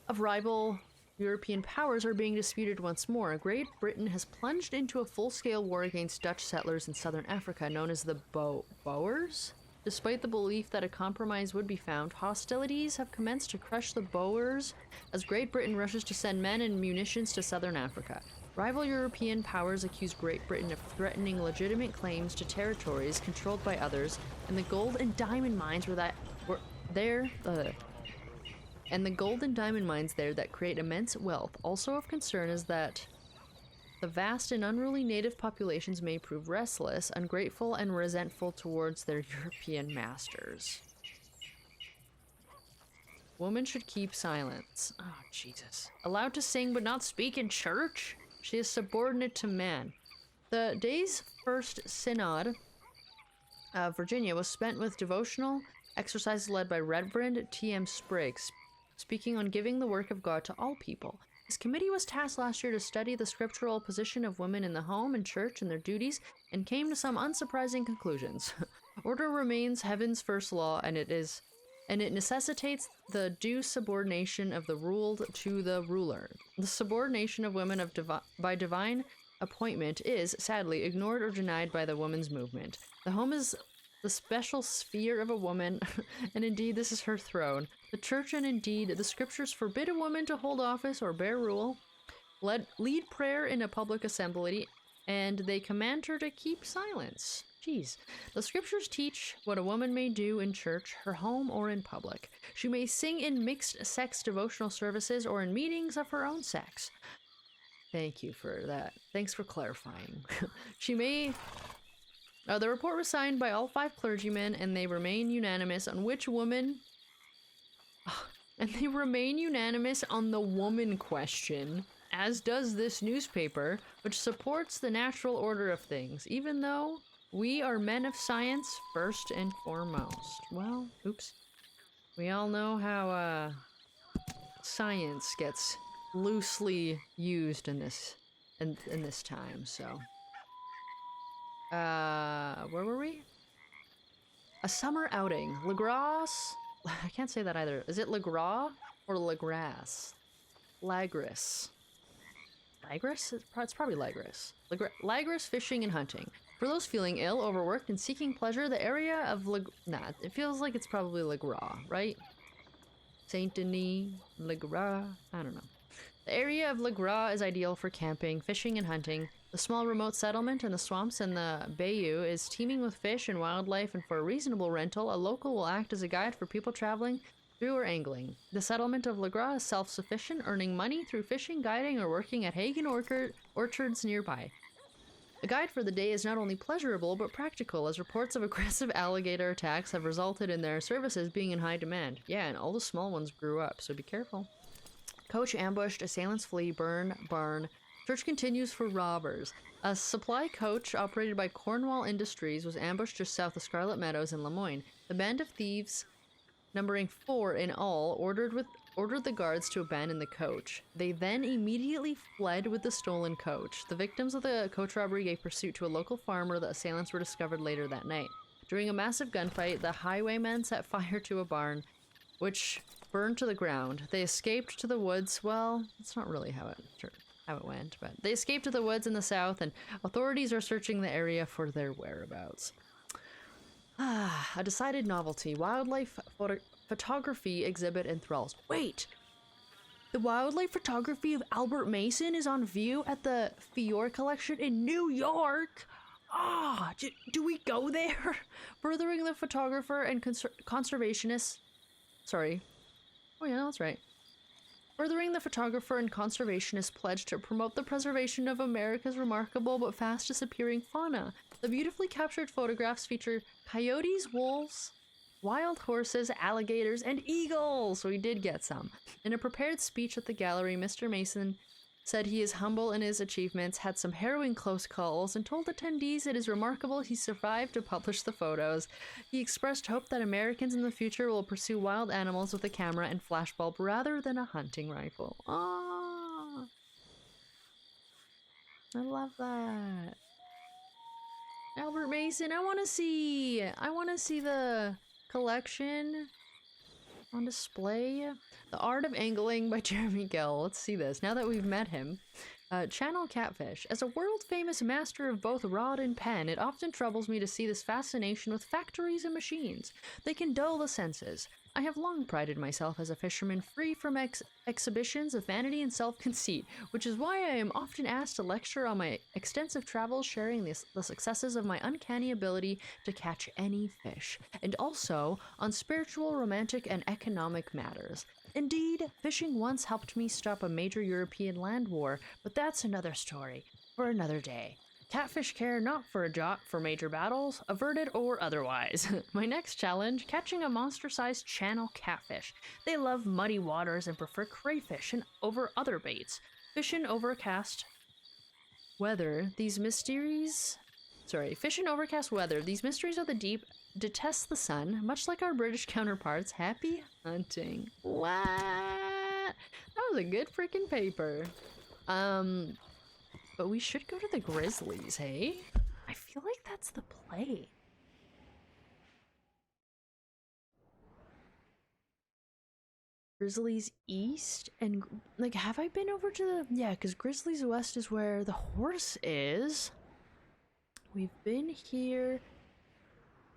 of rival European powers are being disputed once more. Great Britain has plunged into a full-scale war against Dutch settlers in southern Africa, known as the Boers? Despite the belief that a compromise would be found, hostilities have commenced to crush the Boers as Great Britain rushes to send men and munitions to southern Africa. Rival European powers accuse Great Britain of threatening legitimate claims to territories controlled by others, and the gold and diamond mines that create immense wealth. Also of concern is that the vast and unruly native populations may prove restless, ungrateful, and resentful towards their European masters. Woman should keep silence. Oh, Jesus. Allowed to sing but not speak in church? She is subordinate to man. The day's first synod of Virginia was spent with devotional exercises led by Reverend T.M. Spriggs, speaking on giving the work of God to all people. His committee was tasked last year to study the scriptural position of women in the home and church and their duties, and came to some unsurprising conclusions. Order remains heaven's first law, and it necessitates the due subordination of the ruled to the ruler. The subordination of women by divine appointment is, sadly, ignored or denied by the women's movement. The home is the special sphere of a woman, and indeed this is her throne. The church and indeed the scriptures forbid a woman to hold office or bear rule, lead prayer in a public assembly, and they command her to keep silence. Jeez. The scriptures teach what a woman may do in church, her home, or in public. She may sing in mixed-sex devotional services or in meetings of her own sex. Thank you for that. Thanks for clarifying. She may The report was signed by all 5 clergymen, and they remain unanimous on which woman... And they remain unanimous on the woman question, as does this newspaper, which supports the natural order of things, even though we are men of science first and foremost. Well, oops. We all know how, science gets loosely used in this time, so. Where were we? A summer outing. Lagras? I can't say that either. Is it Lagras or Lagras? Lagris. Lagris? It's probably Lagris. Lagris fishing and hunting. For those feeling ill, overworked, and seeking pleasure, the area of Nah, it feels like it's probably Lagras, right? Saint Denis, Lagras, I don't know. The area of Lagras is ideal for camping, fishing, and hunting. The small remote settlement in the swamps and the bayou is teeming with fish and wildlife, and for a reasonable rental, a local will act as a guide for people traveling through or angling. The settlement of Lagras is self-sufficient, earning money through fishing, guiding, or working at Hagen orchards nearby. A guide for the day is not only pleasurable, but practical, as reports of aggressive alligator attacks have resulted in their services being in high demand. Yeah, and all the small ones grew up, so be careful. Coach ambushed, assailants flee, burn, barn. Search continues for robbers. A supply coach operated by Cornwall Industries was ambushed just south of Scarlet Meadows in Lemoyne. The band of thieves, numbering 4 in all, ordered the guards to abandon the coach. They then immediately fled with the stolen coach. The victims of the coach robbery gave pursuit to a local farmer. The assailants were discovered later that night. During a massive gunfight, the highwaymen set fire to a barn, which burned to the ground. They escaped to the woods. Well, that's not really how it went, but they escaped to the woods in the south, and authorities are searching the area for their whereabouts. A decided novelty. Wildlife photography exhibit enthralls. Wait! The wildlife photography of Albert Mason is on view at the Fiore collection in New York! Do we go there? Furthering the photographer and conservationist... Sorry. Oh yeah, that's right. Furthering the photographer and conservationist pledge to promote the preservation of America's remarkable but fast disappearing fauna. The beautifully captured photographs feature coyotes, wolves, wild horses, alligators, and eagles! So we did get some. In a prepared speech at the gallery, Mr. Mason said he is humble in his achievements, had some harrowing close calls, and told attendees it is remarkable he survived to publish the photos. He expressed hope that Americans in the future will pursue wild animals with a camera and flashbulb rather than a hunting rifle. Ah, I love that. Albert Mason, I want to see the collection on display. The Art of Angling by Jeremy Gill. Let's see this. Now that we've met him. Channel Catfish. As a world-famous master of both rod and pen, it often troubles me to see this fascination with factories and machines. They can dull the senses. I have long prided myself as a fisherman free from exhibitions of vanity and self-conceit, which is why I am often asked to lecture on my extensive travels, sharing the successes of my uncanny ability to catch any fish, and also on spiritual, romantic, and economic matters. Indeed, fishing once helped me stop a major European land war, but that's another story for another day. Catfish care not for a jot for major battles, averted or otherwise. My next challenge, catching a monster-sized channel catfish. They love muddy waters and prefer crayfish over other baits. Fish in overcast weather, these mysteries of the deep detest the sun, much like our British counterparts. Happy hunting. What? That was a good freaking paper. But we should go to the Grizzlies, hey? I feel like that's the play. Grizzlies East? And, like, have I been over to the... Yeah, because Grizzlies West is where the horse is. We've been here.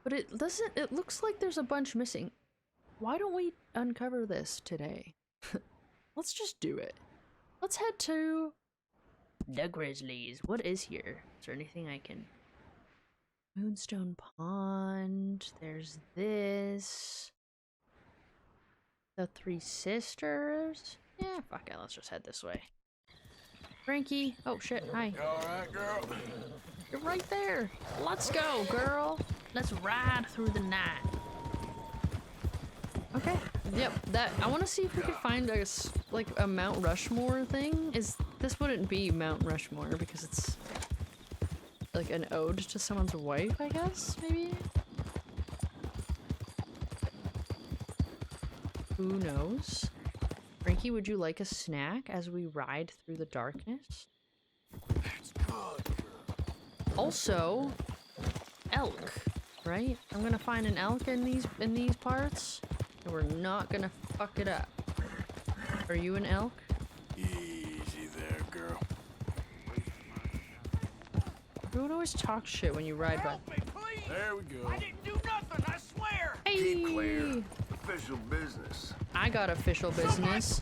But it doesn't... It looks like there's a bunch missing. Why don't we uncover this today? Let's just do it. Let's head to... the Grizzlies. What is here? Is there anything I can... Moonstone Pond. There's this. The Three Sisters. Yeah, fuck it. Let's just head this way. Frankie. Oh shit. Hi. You alright, girl? You're right there. Let's go, girl. Let's ride through the night. Okay. Yep. That I want to see if we could find like a Mount Rushmore thing. This wouldn't be Mount Rushmore because it's like an ode to someone's wife, I guess, maybe? Who knows? Frankie, would you like a snack as we ride through the darkness? That's good. Also, elk, right? I'm gonna find an elk in these parts, and we're not gonna fuck it up. Are you an elk? Easy there, girl. You would always talk shit when you ride by. There we go. I didn't do nothing, I swear! Hey! Keep clear. Official business. I got official business.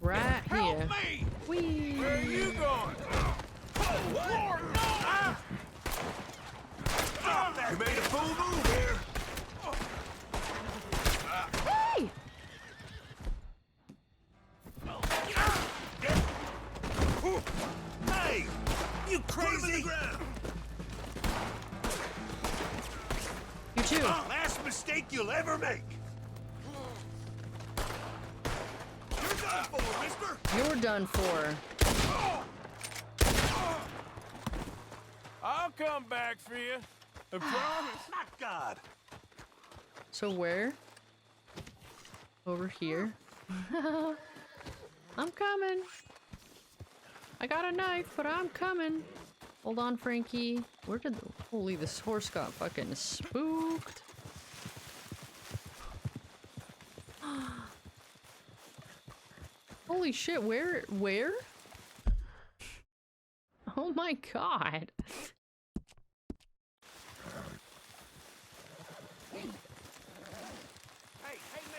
Right here. Me! Whee! Where are you going? Lord, no! You made a full move here. Hey! Hey! You crazy? You too. Last mistake you'll ever make. You're done for, mister. You're done for. I'll come back for you. I promise. Not God. So where? Over here. I'm coming. I got a knife, but I'm coming. Hold on, Frankie. Where did holy, this horse got fucking spooked. Holy shit, where? Oh my god. Hey, mister,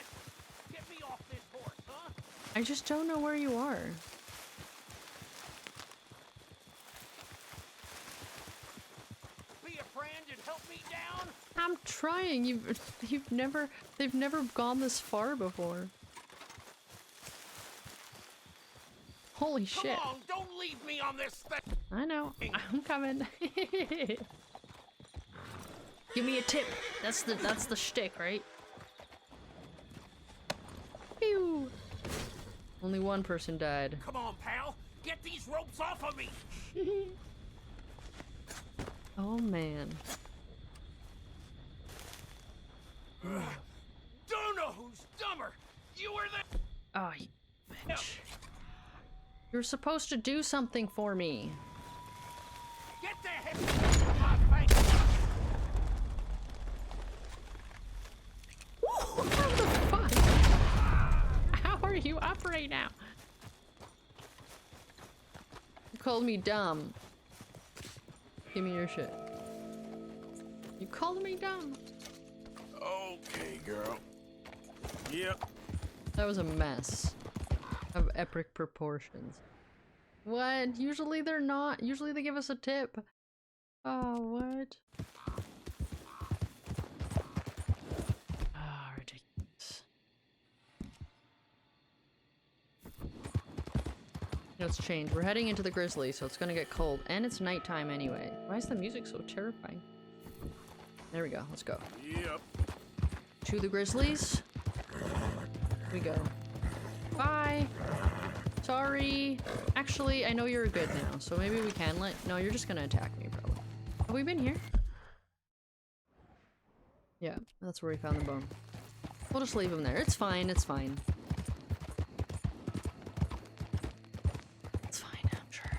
get me off this horse, huh? I just don't know where you are. Be a friend and help me down? I'm trying. They've never gone this far before. Holy shit. Come on, don't leave me on this thing! I know. I'm coming. Give me a tip. That's the shtick, right? Pew. Only one person died. Come on, pal! Get these ropes off of me! Oh man. Don't know who's dumber! You or the— Oh, you bitch. You're supposed to do something for me. Get the heck off my face! What the fuck? How are you up right now? You called me dumb. Give me your shit. You called me dumb. Okay, girl. Yep. That was a mess of epic proportions. What? Usually they're not. Usually they give us a tip. Oh, what? Ah, ridiculous. Let's change. We're heading into the grizzly, so it's gonna get cold. And it's nighttime anyway. Why is the music so terrifying? There we go. Let's go. Yep. To the grizzlies. We go. Bye. Sorry. Actually, I know you're good now, so maybe we can let— no, you're just gonna attack me, probably. Have we been here? Yeah, that's where we found the bone. We'll just leave him there. It's fine, it's fine. It's fine, I'm sure.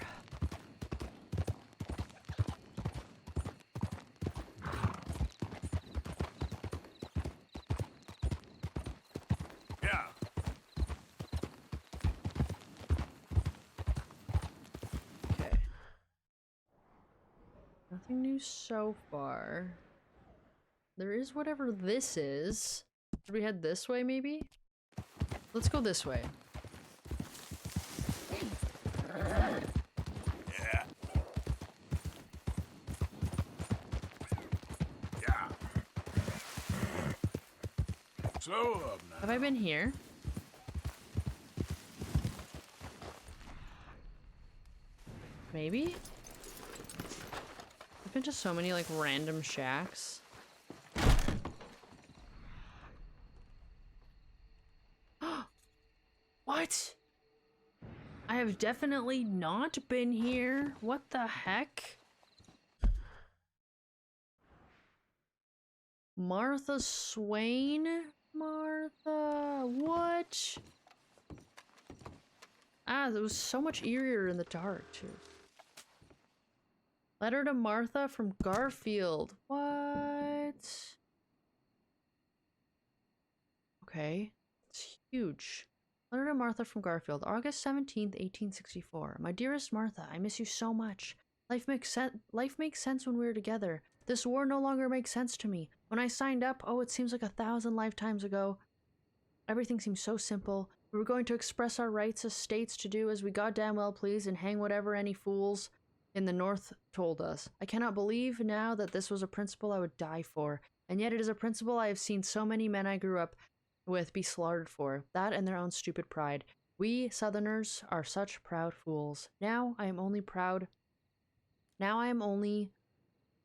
Yeah. Okay. Nothing new so far. There is whatever this is. Should we head this way, maybe? Let's go this way. Yeah. Yeah. So, now. Have I been here? Maybe? been to so many like random shacks. What? I have definitely not been here. What the heck? Martha Swain? Martha, what? Ah, it was so much eerier in the dark, too. Letter to Martha from Garfield. What? Okay. It's huge. Letter to Martha from Garfield, August 17th, 1864. My dearest Martha, I miss you so much. Life makes sense when we're together. This war no longer makes sense to me. When I signed up, oh, it seems like 1,000 lifetimes ago. Everything seems so simple. We were going to express our rights as states to do as we goddamn well please and hang whatever any fools in the North told us. I cannot believe now that this was a principle I would die for, and yet it is a principle I have seen so many men I grew up with be slaughtered for, that and their own stupid pride. We Southerners are such proud fools. Now I am only proud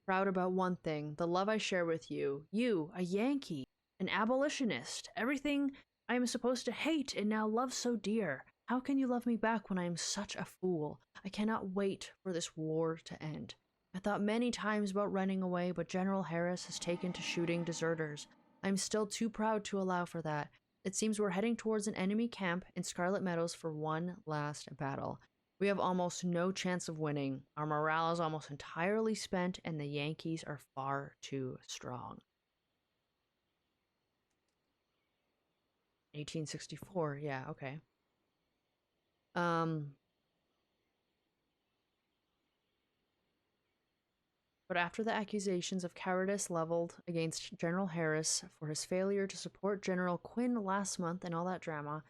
about one thing, the love I share with you. You, a Yankee, an abolitionist, everything I am supposed to hate and now love so dear. How can you love me back when I am such a fool? I cannot wait for this war to end. I thought many times about running away, but General Harris has taken to shooting deserters. I am still too proud to allow for that. It seems we're heading towards an enemy camp in Scarlet Meadows for one last battle. We have almost no chance of winning. Our morale is almost entirely spent, and the Yankees are far too strong. 1864, yeah, okay. But after the accusations of cowardice leveled against General Harris for his failure to support General Quinn last month and all that drama,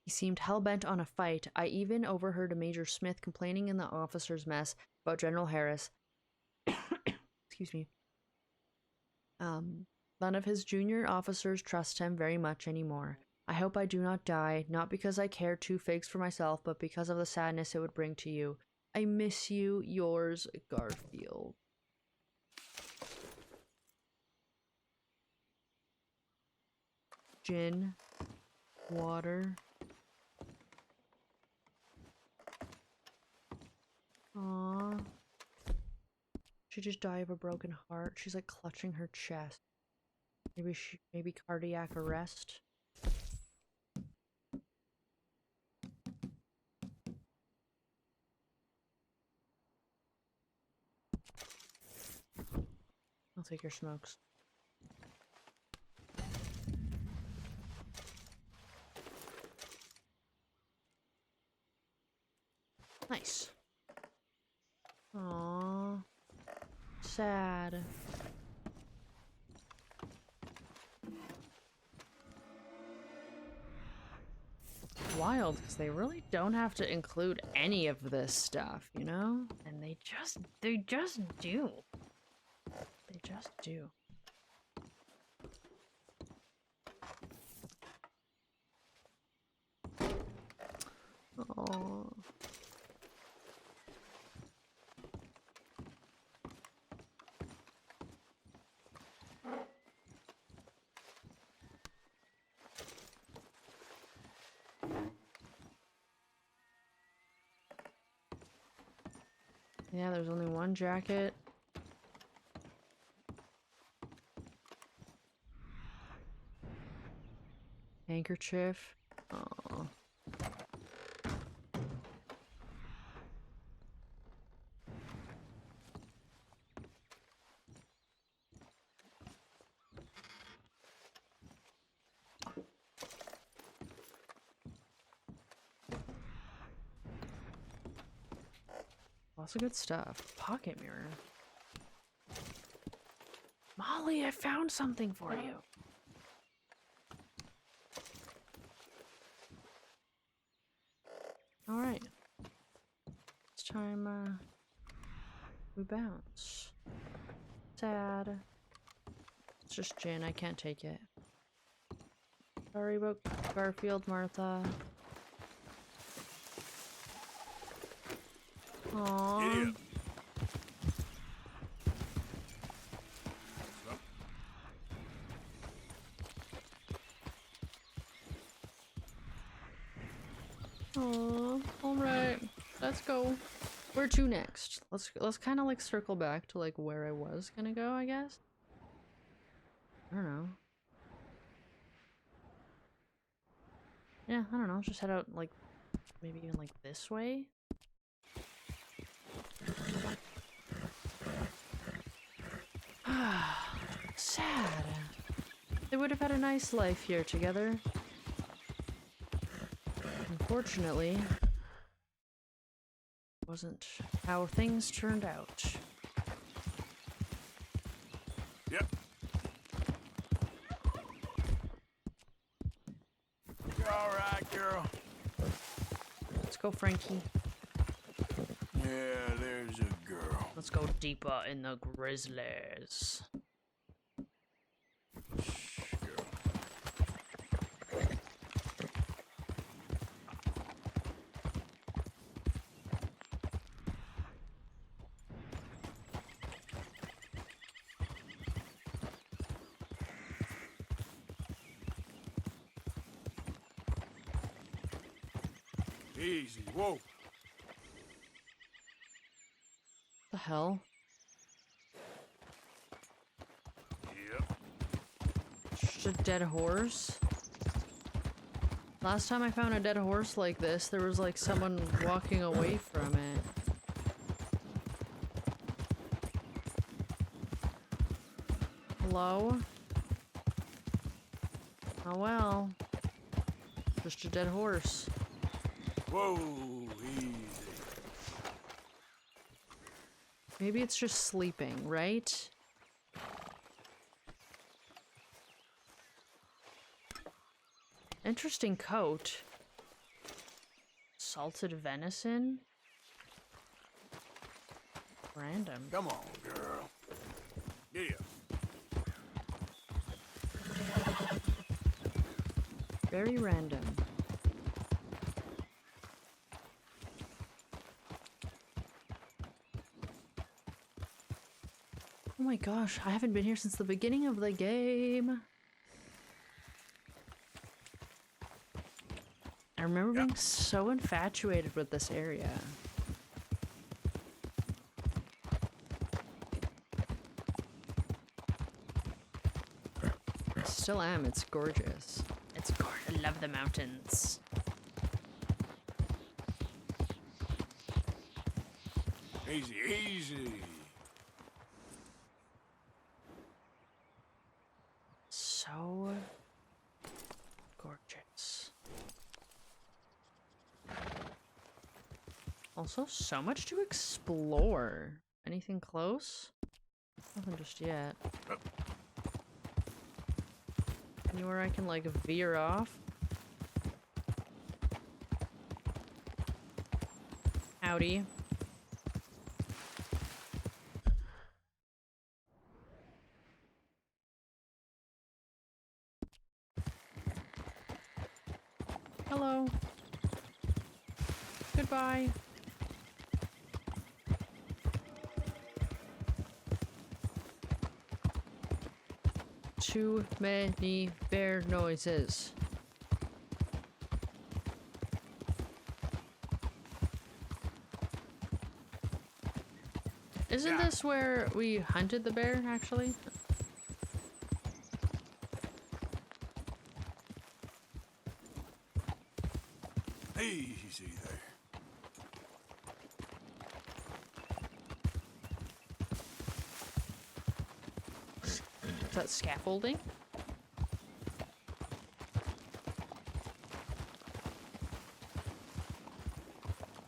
he seemed hell-bent on a fight. I even overheard a Major Smith complaining in the officers' mess about General Harris. Excuse me. None of his junior officers trust him very much anymore. I hope I do not die, not because I care two figs for myself, but because of the sadness it would bring to you. I miss you, yours, Garfield. Gin, water. Aww. She just died of a broken heart. She's like clutching her chest. Maybe cardiac arrest. I'll take your smokes. Nice. Aww. Sad. Wild, because they really don't have to include any of this stuff, you know? And they just do. They just do. Oh. Yeah, there's only one jacket. Handkerchief. Oh. Lots of good stuff. Pocket mirror. Molly, I found something for you. Alright. It's time, we bounce. Sad. It's just gin, I can't take it. Sorry about Garfield, Martha. Aww. Oh, all right. Let's go. Where to next? Let's kind of like circle back to like where I was gonna go, I guess. I don't know. Yeah, I don't know. Let's just head out like maybe even like this way. Sad. They would have had a nice life here together. Unfortunately, wasn't how things turned out. Yep. You all right, girl? Let's go, Frankie. Yeah, there's a girl. Let's go deeper in the grizzlies. Easy, whoa. The hell? Yep. Just a dead horse? Last time I found a dead horse like this, there was like someone walking away from it. Hello? Oh well. Just a dead horse. Whoa, easy. Maybe it's just sleeping, right? Interesting coat. Salted venison? Random. Come on, girl. Yeah. Very random. Oh my gosh, I haven't been here since the beginning of the game. I remember being so infatuated with this area. I still am, it's gorgeous. It's gorgeous. I love the mountains. Easy, easy. So gorgeous. Also, so much to explore. Anything close? Nothing just yet. Anywhere I can like veer off? Howdy. Hello. Goodbye. Too many bear noises. Isn't this where we hunted the bear, actually? Easy there. Is that scaffolding?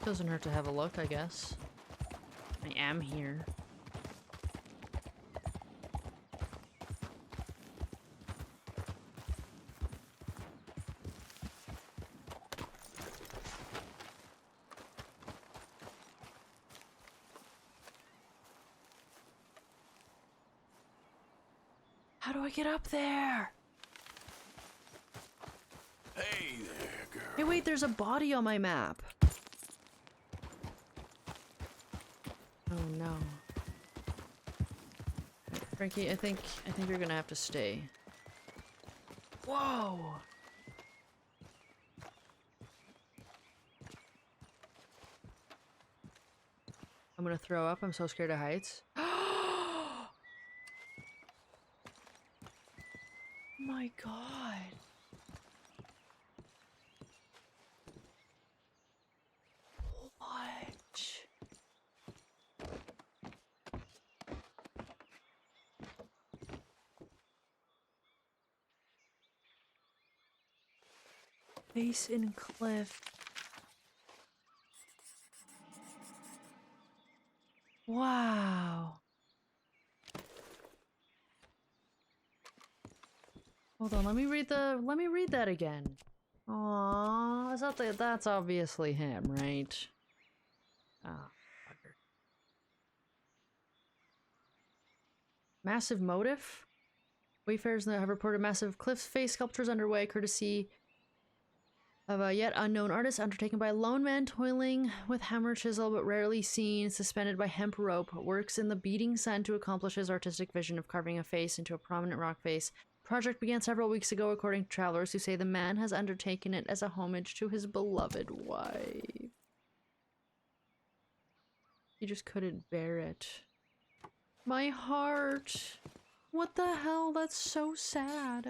Doesn't hurt to have a look, I guess. I am here. How do I get up there? Hey there, girl. Hey, wait, there's a body on my map. Oh no. Frankie, I think you're gonna have to stay. Whoa! I'm gonna throw up. I'm so scared of heights. My god. What? Face in cliff. Wow. Hold on, let me read that again. Aww, that's obviously him, right? Ah, fucker. Massive motif? Wayfarers have reported massive cliff face sculptures underway, courtesy of a yet unknown artist, undertaken by a lone man toiling with hammer chisel, but rarely seen, suspended by hemp rope, works in the beating sun to accomplish his artistic vision of carving a face into a prominent rock face. The project began several weeks ago, according to travelers who say the man has undertaken it as a homage to his beloved wife. He just couldn't bear it. My heart. What the hell? That's so sad.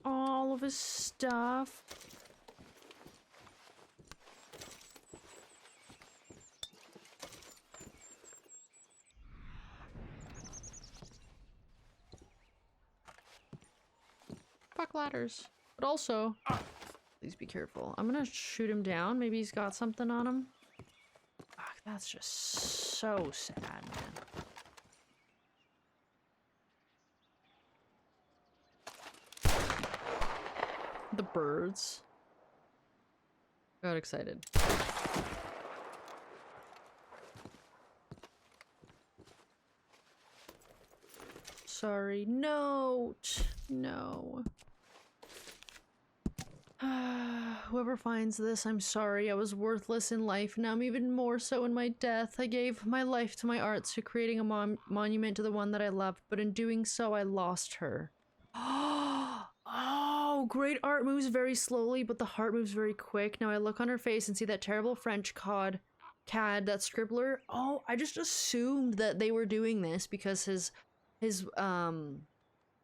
All of his stuff. Fuck ladders. But also, please be careful. I'm gonna shoot him down. Maybe he's got something on him. Fuck, that's just so sad, man. The birds. Got excited. Sorry. No. No. Whoever finds this, I'm sorry. I was worthless in life. Now I'm even more so in my death. I gave my life to my art, to creating a monument to the one that I loved, but in doing so, I lost her. Oh, great art moves very slowly, but the heart moves very quick. Now I look on her face and see that terrible French cad, that scribbler. Oh, I just assumed that they were doing this because his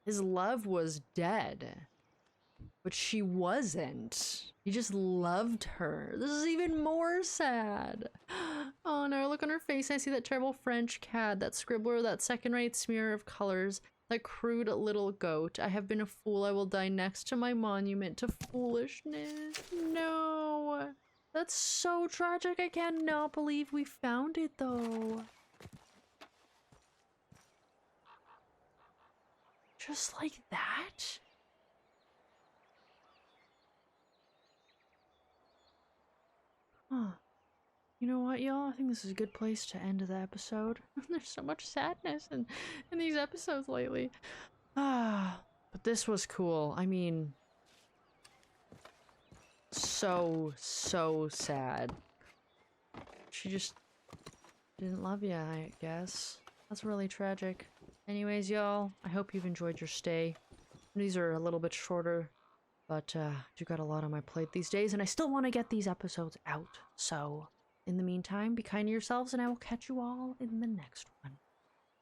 love was dead. But she wasn't. He just loved her. This is even more sad. Oh no, look on her face. I see that terrible French cad, that scribbler, that second-rate smear of colors, that crude little goat. I have been a fool. I will die next to my monument to foolishness. No. That's so tragic. I cannot believe we found it, though. Just like that? Huh. You know what, y'all? I think this is a good place to end the episode. There's so much sadness in these episodes lately. Ah, but this was cool. I mean, so sad. She just didn't love you, I guess. That's really tragic. Anyways, y'all, I hope you've enjoyed your stay. These are a little bit shorter, but you got a lot on my plate these days, and I still want to get these episodes out. So, in the meantime, be kind to yourselves, and I will catch you all in the next one.